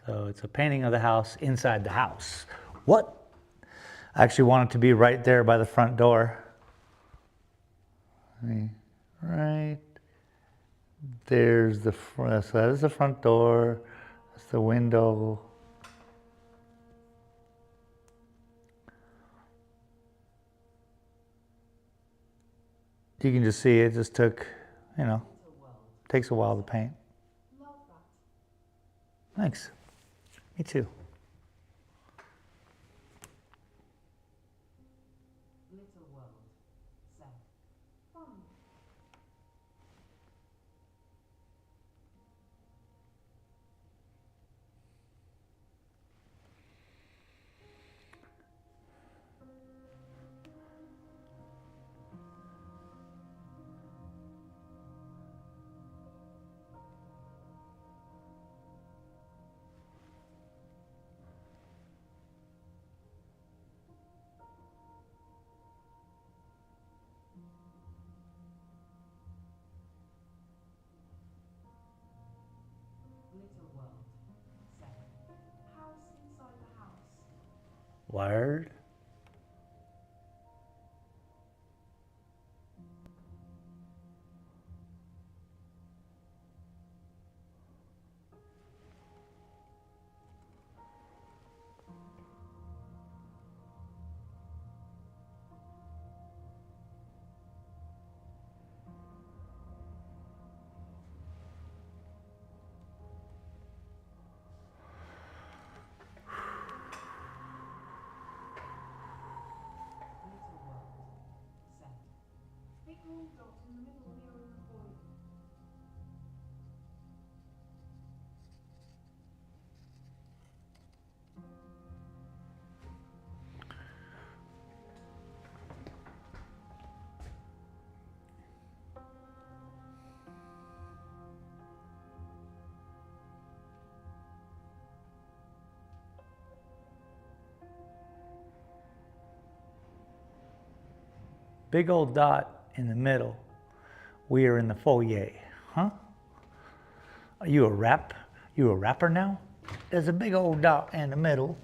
So it's a painting of the house inside the house. What? I actually want it to be right there by the front door. Right. There's the front, so that is the front door. That's the window. You can just see it just took, Little world. takes a while to paint. Love that. Thanks. Me too. Little world. Set. Fun. Little world. Set. House inside the house. Wired. gold dot in the middle here in the coin. Big old dot in the middle. We are in the foyer, huh? Are you a rap? You a rapper now? There's a big old dot in the middle.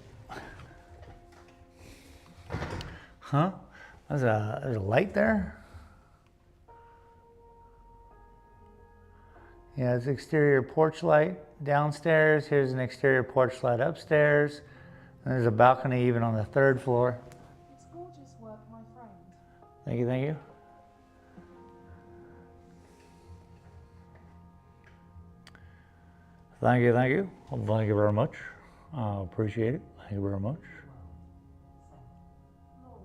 Huh? There's a light there? Yeah, it's exterior porch light downstairs. Here's an exterior porch light upstairs. And there's a balcony even on the 3rd floor. It's gorgeous work, my friend. Thank you, thank you. Thank you, thank you. Well, thank you very much. I appreciate it. Thank you very much. No.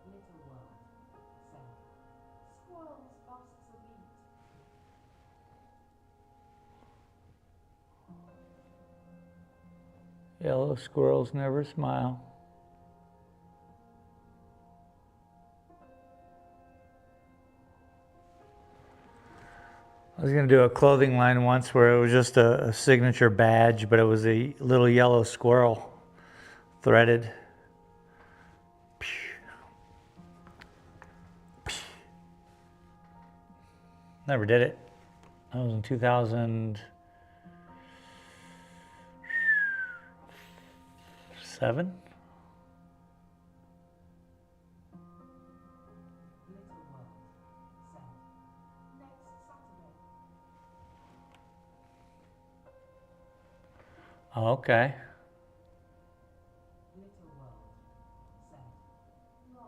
Little world. Said. Squirrels busts a beat. Yellow squirrels never smile. I was going to do a clothing line once where it was just a signature badge, but it was a little yellow squirrel threaded. Never did it. That was in 2007. Little world. Said. Next Saturday. Oh, okay. Little world. Said. No.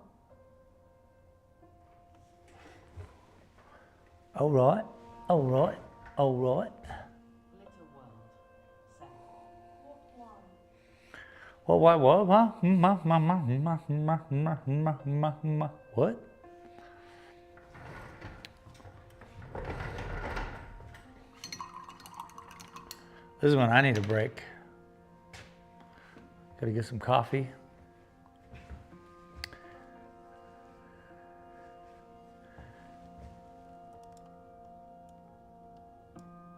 All right. All right. All right. Little world. Said. What why? What? Huh? What? This is when I need a break. Gotta get some coffee.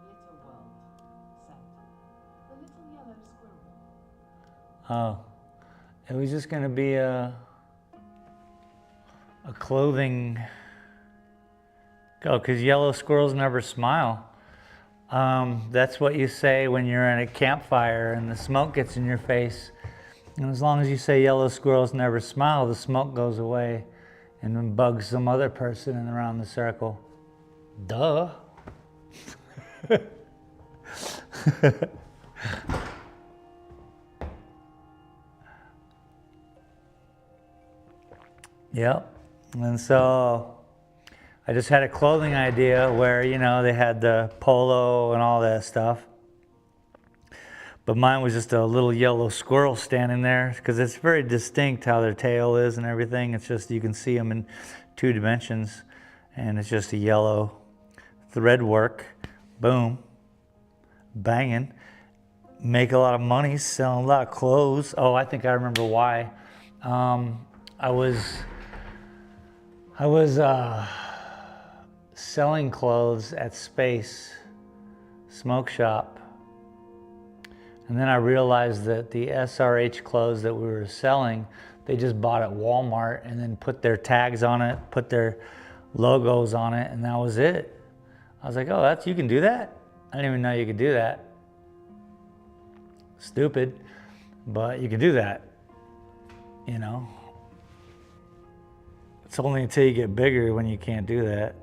Little world. Said. The little yellow squirrel. Oh, it was just gonna be a clothing. Oh, because yellow squirrels never smile. That's what you say when you're at a campfire and the smoke gets in your face. And as long as you say yellow squirrels never smile, the smoke goes away and then bugs some other person in around the circle. Duh. Yep. And so I just had a clothing idea where, you know, they had the polo and all that stuff. But mine was just a little yellow squirrel standing there because it's very distinct how their tail is and everything. It's just, you can see them in 2 dimensions and it's just a yellow thread work. Boom. Banging. Make a lot of money, selling a lot of clothes. Oh, I think I remember why. I was selling clothes at Space Smoke Shop. And then I realized that the SRH clothes that we were selling, they just bought at Walmart and then put their tags on it, put their logos on it, and that was it. I was like, oh, you can do that? I didn't even know you could do that. Stupid, but you can do that, you know? It's only until you get bigger when you can't do that.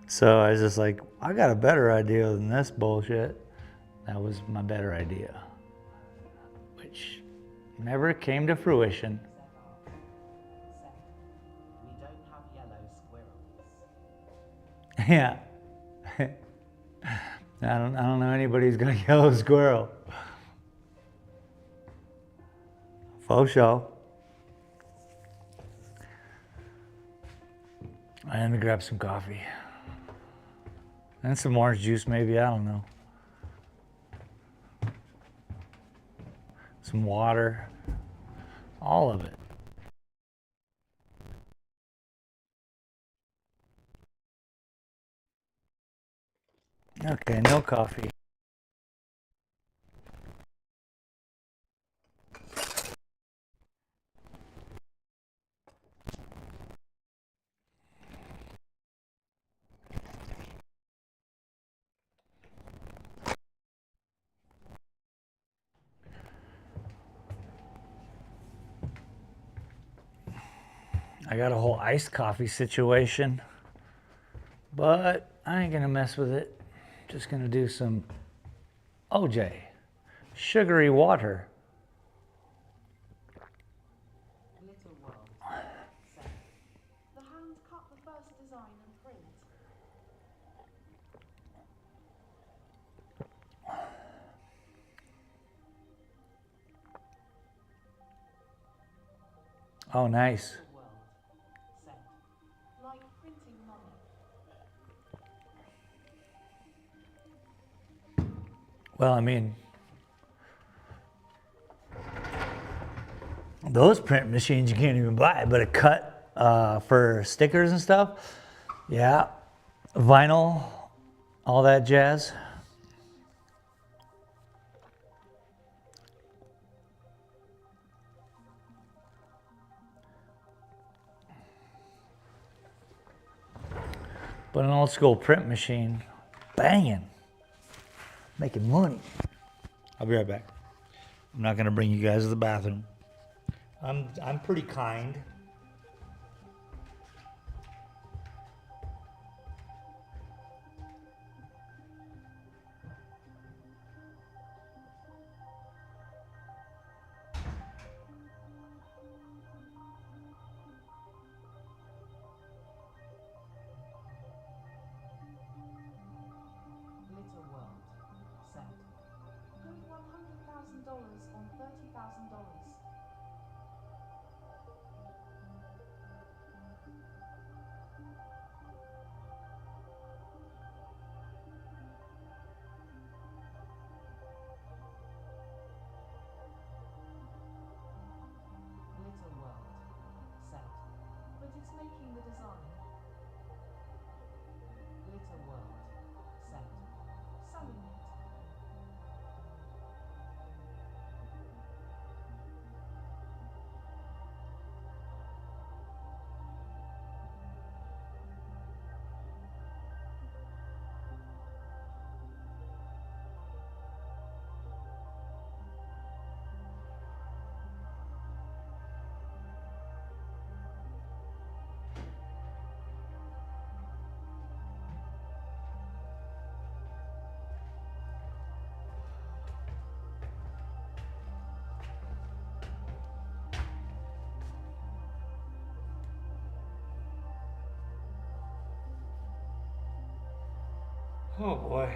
So I was just like, I got a better idea than this bullshit. That was my better idea, which never came to fruition. Said, we don't have yellow squirrels. Yeah. I don't know anybody who's got a yellow squirrel. Faux show. I am gonna grab some coffee. And some orange juice maybe, I don't know. Some water. All of it. Okay, no coffee. I got a whole iced coffee situation, but I ain't gonna mess with it. Just gonna do some OJ, sugary water. Little World said, The hand cut the first design and print. Oh, nice. Little World said, Like printing money. Well, I mean, those print machines you can't even buy, but a cut for stickers and stuff. Yeah, vinyl, all that jazz. But an old school print machine, banging, making money. I'll be right back. I'm not gonna bring you guys to the bathroom. I'm pretty kind. Little World said, Put $100,000 on $30,000. Little World said, But it's making the design. Little World said, Selling it. Oh boy.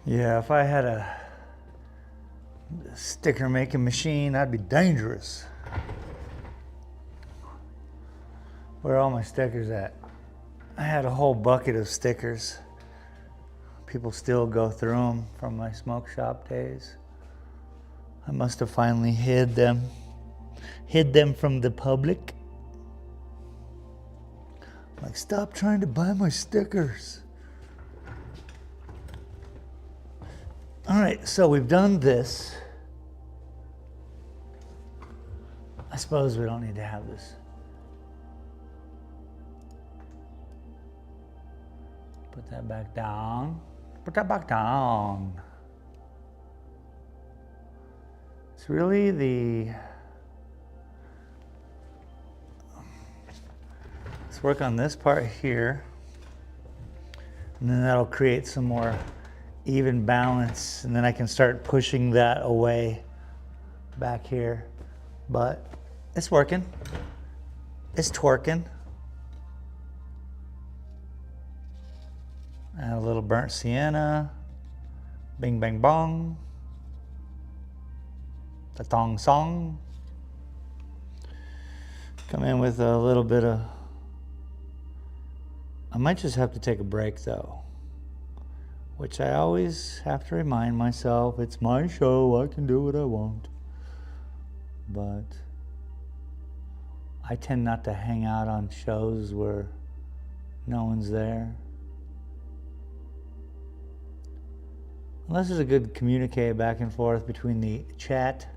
Yeah, if I had a sticker making machine, that'd be dangerous. Where are all my stickers at? I had a whole bucket of stickers. People still go through them from my smoke shop days. I must have finally hid them from the public. Like, stop trying to buy my stickers. All right, so we've done this. I suppose we don't need to have this. Put that back down. Put that back down. It's really let's work on this part here. And then that'll create some more even balance. And then I can start pushing that away back here. But it's working. It's twerking. Add a little burnt sienna. Bing bang bong. The thong song. Come in with a little bit of, I might just have to take a break though, which I always have to remind myself, it's my show, I can do what I want. But I tend not to hang out on shows where no one's there. Unless there's a good communique back and forth between the chat.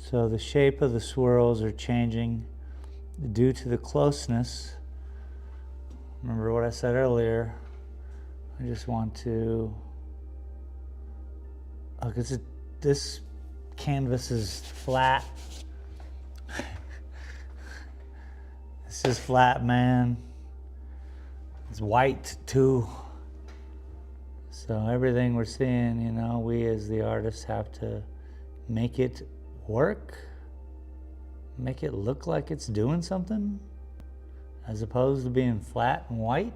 So the shape of the swirls are changing due to the closeness. Remember what I said earlier. I just want to, because this canvas is flat. This is flat, man. It's white too. So everything we're seeing, you know, we as the artists have to make it work, make it look like it's doing something, as opposed to being flat and white.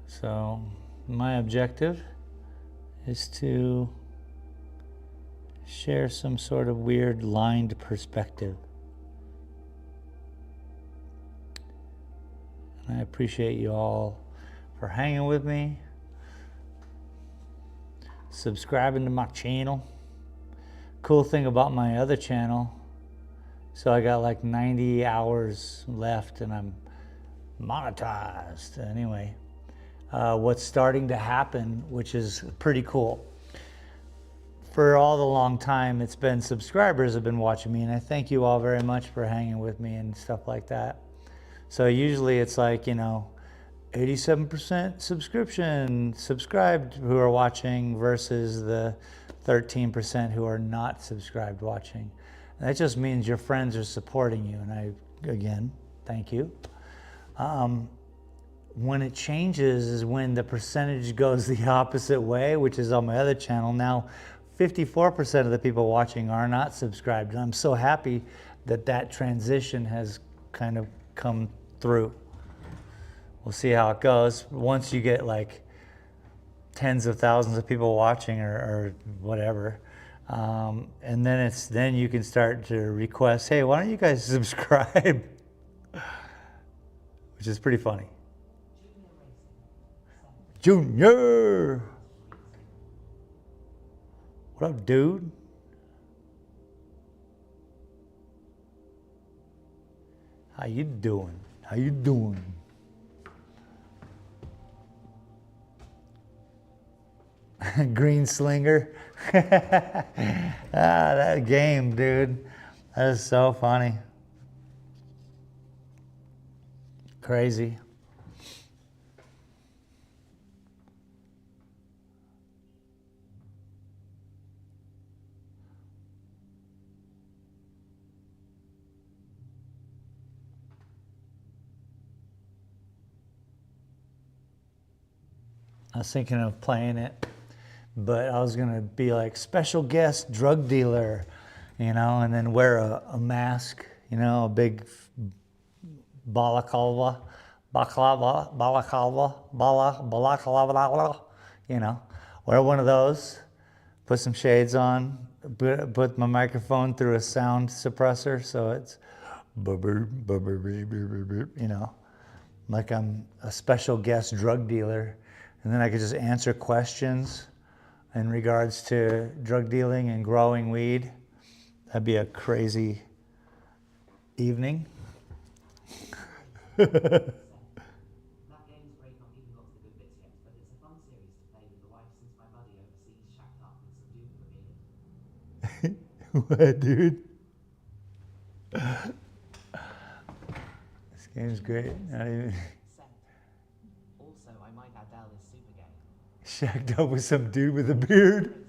So my objective is to share some sort of weird lined perspective. I appreciate you all for hanging with me, subscribing to my channel. Cool thing about my other channel, so I got like 90 hours left and I'm monetized. Anyway, what's starting to happen, which is pretty cool. For all the long time, it's been subscribers have been watching me, and I thank you all very much for hanging with me and stuff like that. So usually it's like, you know, 87% subscribed who are watching versus the 13% who are not subscribed watching. And that just means your friends are supporting you. And I, again, thank you. When it changes is when the percentage goes the opposite way, which is on my other channel. Now, 54% of the people watching are not subscribed. And I'm so happy that that transition has kind of come through. We'll see how it goes. Once you get like tens of thousands of people watching or whatever, and then you can start to request, hey, why don't you guys subscribe? Which is pretty funny. Junior! What up, dude? How you doing? How you doing? Green Slinger. That game, dude. That is so funny. Crazy. I was thinking of playing it, but I was gonna be like special guest drug dealer, and then wear a mask, a big balaclava, wear one of those, put some shades on, put my microphone through a sound suppressor so it's, like I'm a special guest drug dealer, and then I could just answer questions in regards to drug dealing and growing weed. That'd be a crazy evening. That game's great, not even got to the good bits yet, but it's a fun series to play with the wife since my buddy overseas shacked up with some dude with a beard. What, dude? This game's great. Not even Sent. Also, I might add Dell is super gay. shacked up with some dude with a beard.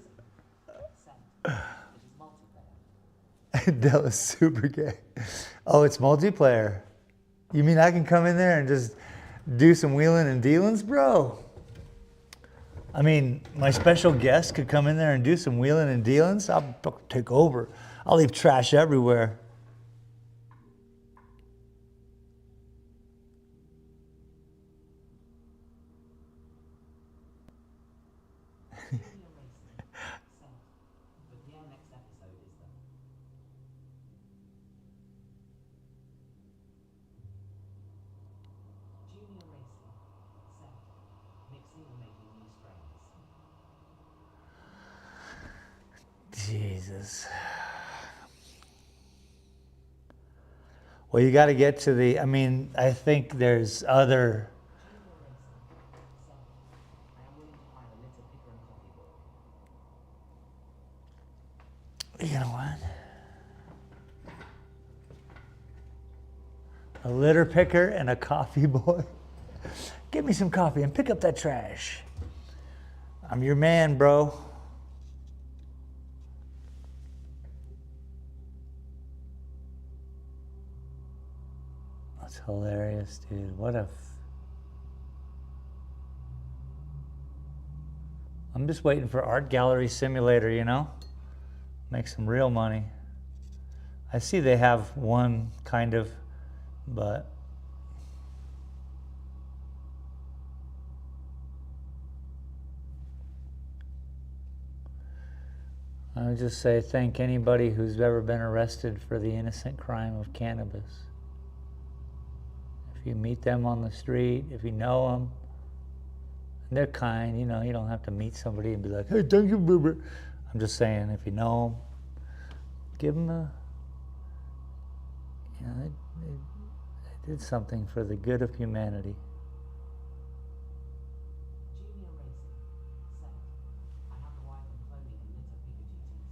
Sent. It is multiplayer. That was super gay. Oh, it's multiplayer. You mean I can come in there and just do some wheeling and dealings, bro? I mean, my special guest could come in there and do some wheeling and dealings. I'll take over. I'll leave trash everywhere. Junior racing. Sent. But yeah, next episode is the Junior racing. Sent. Mixing and making new strains. Jesus. Well, you got to get to the, I think there's other, Junior racing. Sent. I am willing to hire a litter picker and coffee boy. you know what? A litter picker and a coffee boy. Give me some coffee and pick up that trash. I'm your man, bro. That's hilarious, dude. I'm just waiting for Art Gallery Simulator, Make some real money. I see they have one kind of, but I would just say thank anybody who's ever been arrested for the innocent crime of cannabis. If you meet them on the street, if you know them, and they're kind, you don't have to meet somebody and be like, hey, thank you, Boober. I'm just saying, if you know them, give them they did something for the good of humanity. Junior racing. Sent. I have a wife and clothing and litter picker duties.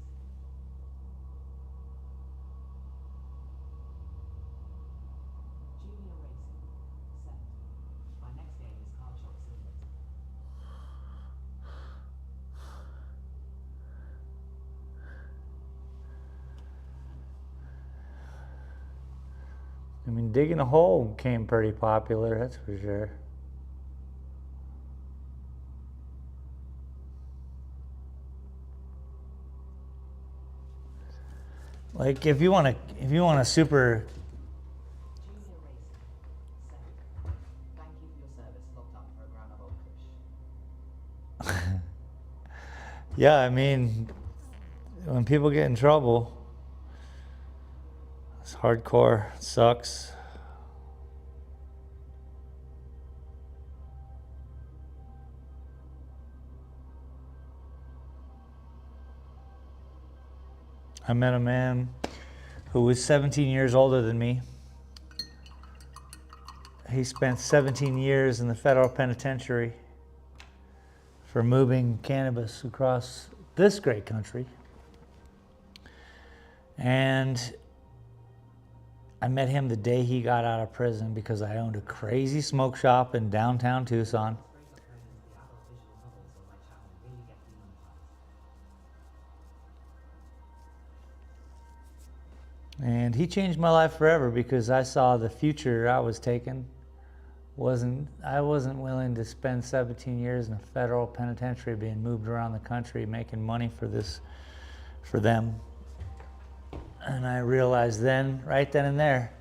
Junior racing. Sent. My next game is Card Shop Simulator. Digging a hole became pretty popular, that's for sure. Like if you want a super Junior racing. Sent. Thank you for your service. Locked up for a ground of old kush. yeah, when people get in trouble, it's hardcore, it sucks. I met a man who was 17 years older than me. He spent 17 years in the federal penitentiary for moving cannabis across this great country. And I met him the day he got out of prison because I owned a crazy smoke shop in downtown Tucson. And he changed my life forever because I saw the future I was taking I wasn't willing to spend 17 years in a federal penitentiary being moved around the country making money for them. And I realized then, right then and there,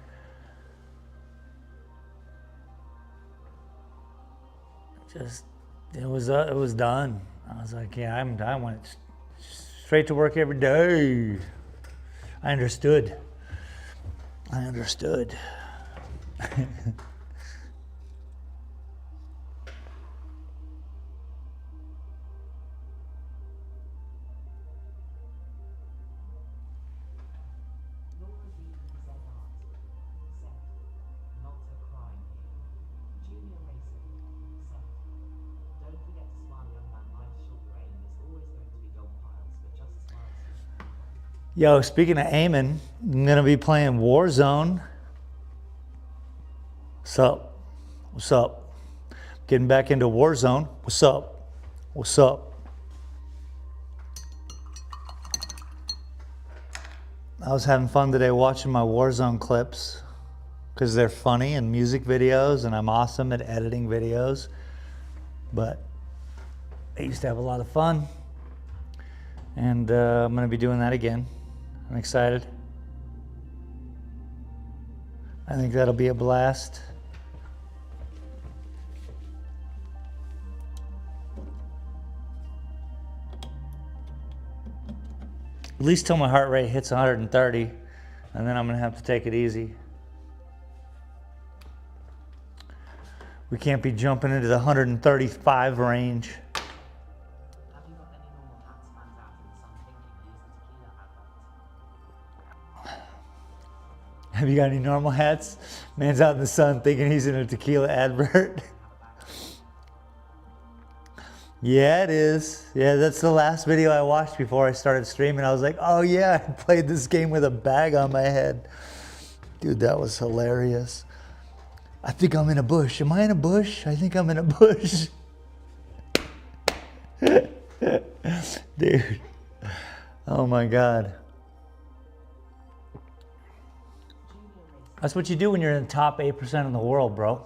it was done. I was like, yeah, I went straight to work every day. I understood. Laura DEZ Art. Set. Not a crime here. Junior Racing. Set. Don't forget to smile, young man. Life's short. Your aim is always going to be dog piles, but just smile. Yo, speaking of aiming, I'm gonna be playing Warzone. What's up? Getting back into Warzone. What's up? I was having fun today watching my Warzone clips because they're funny and music videos, and I'm awesome at editing videos. But I used to have a lot of fun, and I'm gonna be doing that again. I'm excited. I think that'll be a blast. At least till my heart rate hits 130, and then I'm gonna have to take it easy. We can't be jumping into the 135 range. Have you got any normal hats fans out in the sun thinking use the tequila advert? Have you got any normal hats? Man's out in the sun thinking he's in a tequila advert. Yeah, it is. Yeah, that's the last video I watched before I started streaming. I was like, oh yeah, I played this game with a bag on my head. Dude, that was hilarious. I think I'm in a bush. Am I in a bush? I think I'm in a bush. Dude. Oh my God. That's what you do when you're in the top 8% in the world, bro.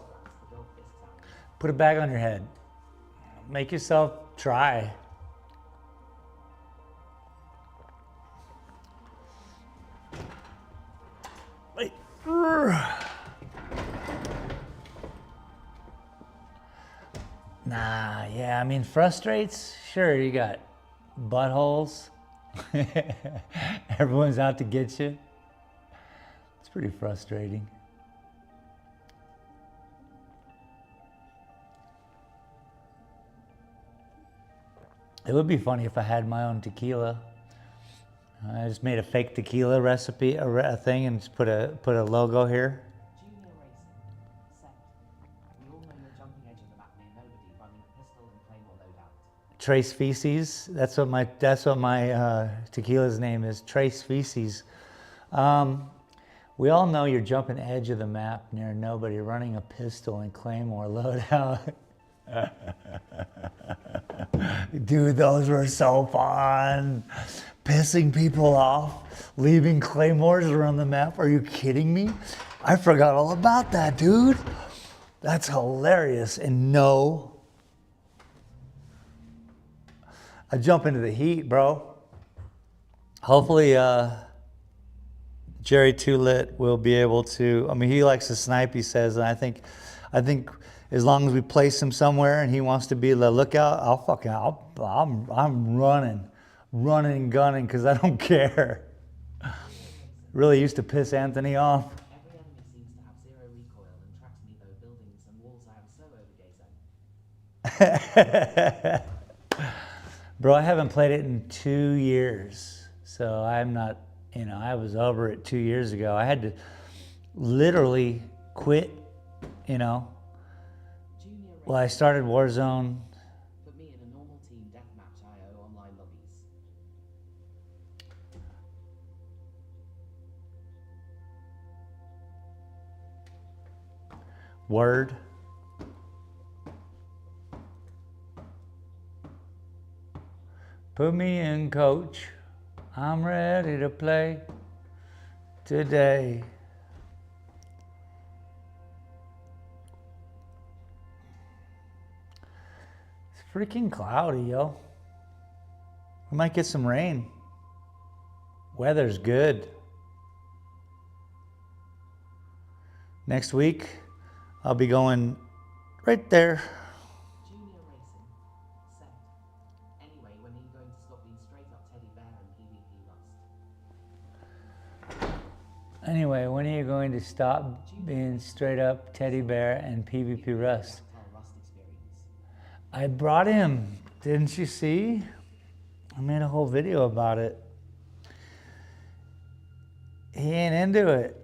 Put a bag on your head. Make yourself try. Wait. Nah, yeah, I mean, frustrates? Sure, you got buttholes. Everyone's out to get you. It's pretty frustrating. It would be funny if I had my own tequila. I just made a fake tequila recipe, a thing, and just put a logo here. Junior Racing. Set. We all know you're jumping edge of the map near nobody, running a pistol and claymore loadout. Trace Feces. That's what my tequila's name is. Trace Feces. We all know you're jumping edge of the map near nobody, running a pistol and claymore loadout. Dude, those were so fun. Pissing people off, leaving claymores around the map. Are you kidding me? I forgot all about that, dude. That's hilarious. And no, I jump into the heat, bro. Hopefully, Jerry Too Lit will be able to. I mean, he likes to snipe, he says, and I think as long as we place him somewhere and he wants to be the lookout, I'm running and gunning because I don't care. Really used to piss Anthony off. Every enemy seems to have zero recoil and tracks me though buildings and walls I have so over zone. Bro, I haven't played it in 2 years, so I'm not, I was over it 2 years ago. I had to literally quit, Junior Well, I started Warzone. Put me in a normal team deathmatch IO online lobbies. Word. Put me in, coach. I'm ready to play today. freaking cloudy, yo. We might get some rain. Weather's good. Next week, I'll be going right there. Junior racing. Set. Anyway, when are you going to stop being straight up teddy bear and PvP rust? Anyway, when are you going to stop being straight up teddy bear and PvP Rust? Tell Rust experience. I brought him. Didn't you see? I made a whole video about it. He ain't into it.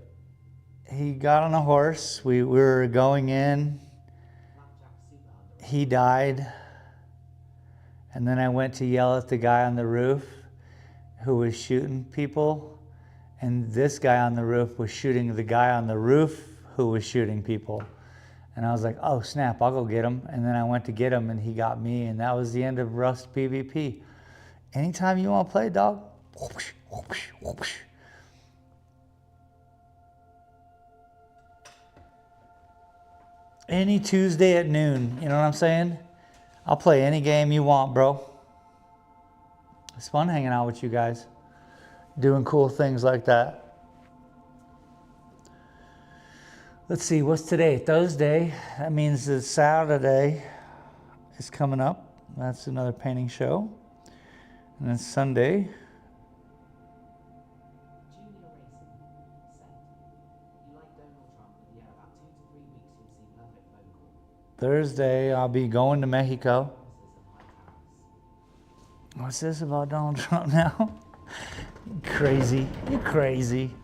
He got on a horse. We were going in. Blackjack super underrated. He died. And then I went to yell at the guy on the roof who was shooting people. And this guy on the roof was shooting the guy on the roof who was shooting people. And I was like, oh snap, I'll go get him. And then I went to get him and he got me. And that was the end of Rust PvP. Anytime you want to play, dog, whoosh, whoosh, whoosh. Any Tuesday at noon, you know what I'm saying? I'll play any game you want, bro. It's fun hanging out with you guys, doing cool things like that. Let's see, what's today? Thursday. That means that Saturday is coming up. That's another painting show. And then Sunday. Junior racing. Set. You like Donald Trump? Yeah, about 2 to 3 weeks you'll see perfect phone call. Thursday, I'll be going to Mexico. Promises and high tariffs. What's this about Donald Trump now? Crazy. You're crazy.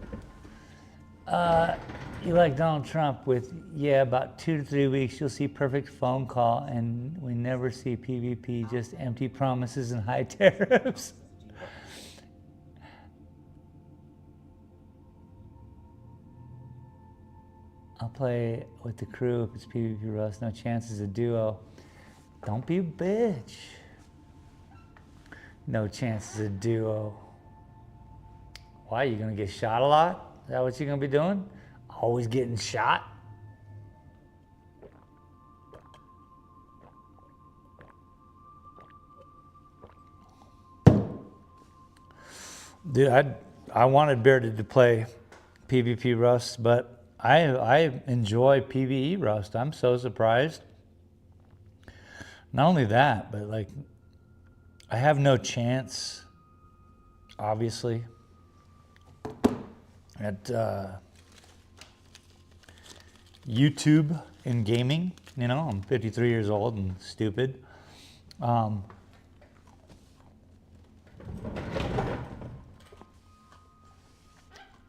You like Donald Trump with, yeah, about 2 to 3 weeks, you'll see perfect phone call, and we never see PvP, just empty promises and high tariffs. I'll play with the crew if it's PvP Rust, no chances of duo. Don't be a bitch. No chances of duo. Why, you gonna get shot a lot? Is that what you're gonna be doing? Always getting shot? Dude, I wanted Bearded to play PvP Rust, but I enjoy PvE Rust. I'm so surprised. Not only that, but like, I have no chance, obviously, at YouTube in gaming. You know, I'm 53 years old and stupid.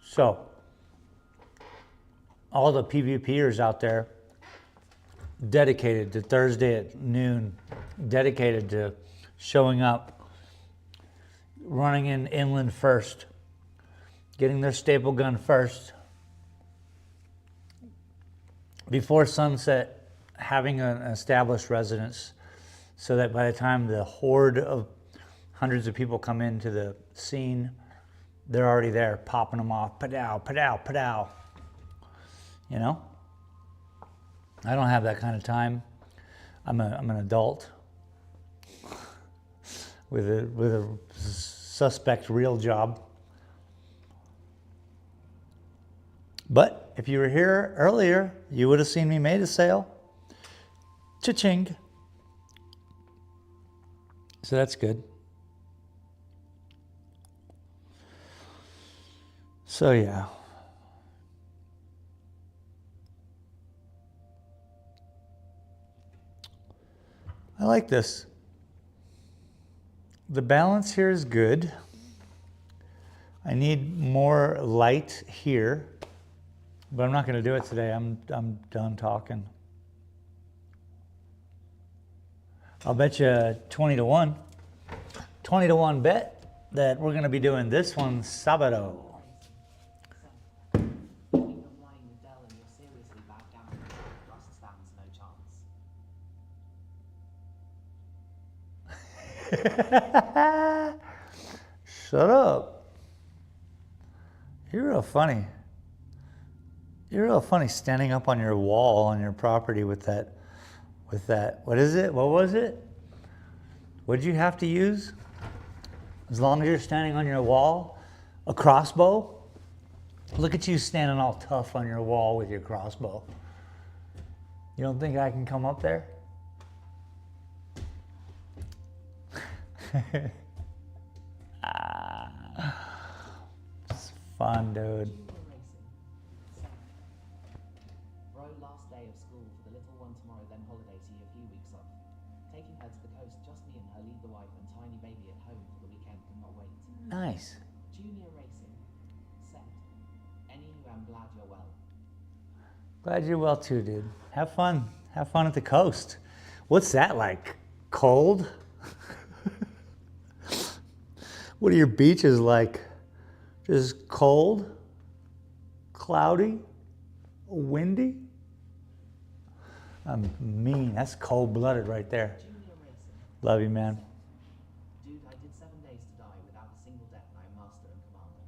So, all the PvPers out there dedicated to Thursday at noon, dedicated to showing up, running in inland first, getting their staple gun first, before sunset, having an established residence, so that by the time the horde of hundreds of people come into the scene, they're already there, popping them off, padow, padow, padow. You know? I don't have that kind of time. I'm an adult with a suspect real job. But if you were here earlier, you would have seen me made a sale. Cha-ching. So that's good. So yeah. I like this. The balance here is good. I need more light here, but I'm not going to do it today. I'm done talking. I'll bet you 20 to 1. 20 to 1 bet that we're going to be doing this one Sabado. Thinking of lying with Dell and you're seriously backgammon. Rust stands no chance. Shut up. You're real funny. You're real funny standing up on your wall on your property with that, what is it? What was it? What'd you have to use? As long as you're standing on your wall, a crossbow? Look at you standing all tough on your wall with your crossbow. You don't think I can come up there? It's fun, dude. Bro, last day of school for the little one tomorrow, then holiday, see a few weeks off. Taking her to the coast, just me and her, leave the wife and tiny baby at home for the weekend, cannot wait. Nice. Junior racing. Set. Anywho, I'm glad you're well. Glad you're well too, dude. Have fun. Have fun at the coast. What's that like? Cold? What are your beaches like? Just cold? Cloudy? Windy? I'm mean. That's cold-blooded right there. Junior racing. Love you, man. Dude, I did 7 days to die without a single death, and I'm master and commander.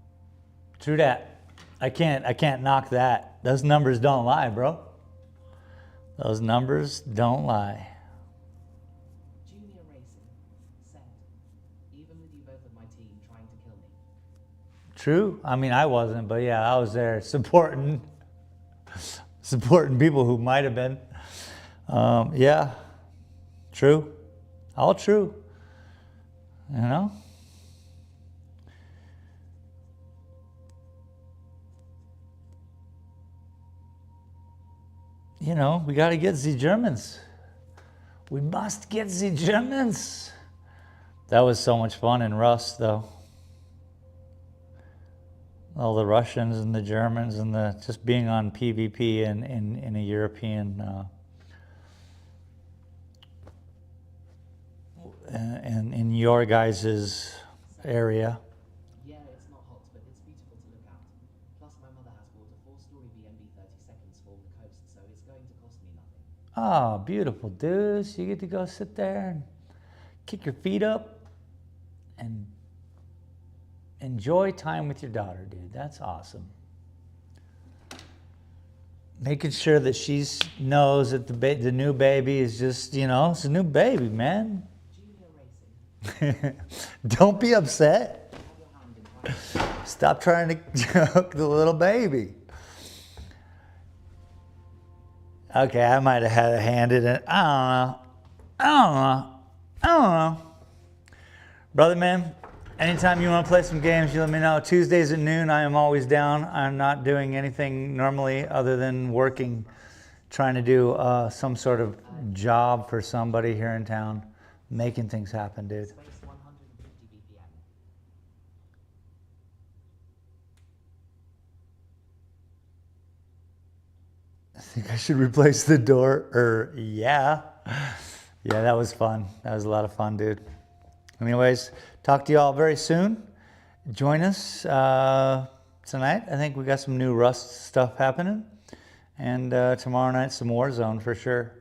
True that. I can't knock that. Those numbers don't lie, bro. Those numbers don't lie. Junior racing. Set. Even with you both of my team trying to kill me. True. I mean, I wasn't, but yeah, I was there supporting people who might have been. Yeah. True. All true. You know? You know, we got to get the Germans. We must get the Germans. That was so much fun in Rust, though. All the Russians and the Germans and the just being on PvP in a European and in your guys' area. Yeah, it's not hot, but it's beautiful to look at. Plus, my mother has bought a 4-story B&B 30 seconds for the coast, so it's going to cost me nothing. Oh, beautiful, dude. So you get to go sit there and kick your feet up and enjoy time with your daughter, dude. That's awesome. Making sure that she knows that the new baby is just, you know, it's a new baby, man. Junior racing. Don't be upset. Have your hand in front. Stop trying to choke the little baby. Okay, I might have had a hand in it. I don't know. Brother, man, anytime you want to play some games, you let me know. Tuesdays at noon, I am always down. I'm not doing anything normally other than working, trying to do some sort of job for somebody here in town, making things happen, dude. Space 150 BPM. I think I should replace the door. Yeah. Yeah, that was fun. That was a lot of fun, dude. Anyways, talk to you all very soon. Join us tonight. I think we got some new Rust stuff happening. And tomorrow night, some Warzone for sure.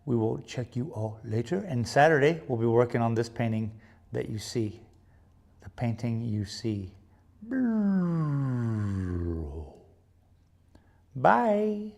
We will check you all later. And Saturday, we'll be working on this painting that you see. The painting you see. Bye.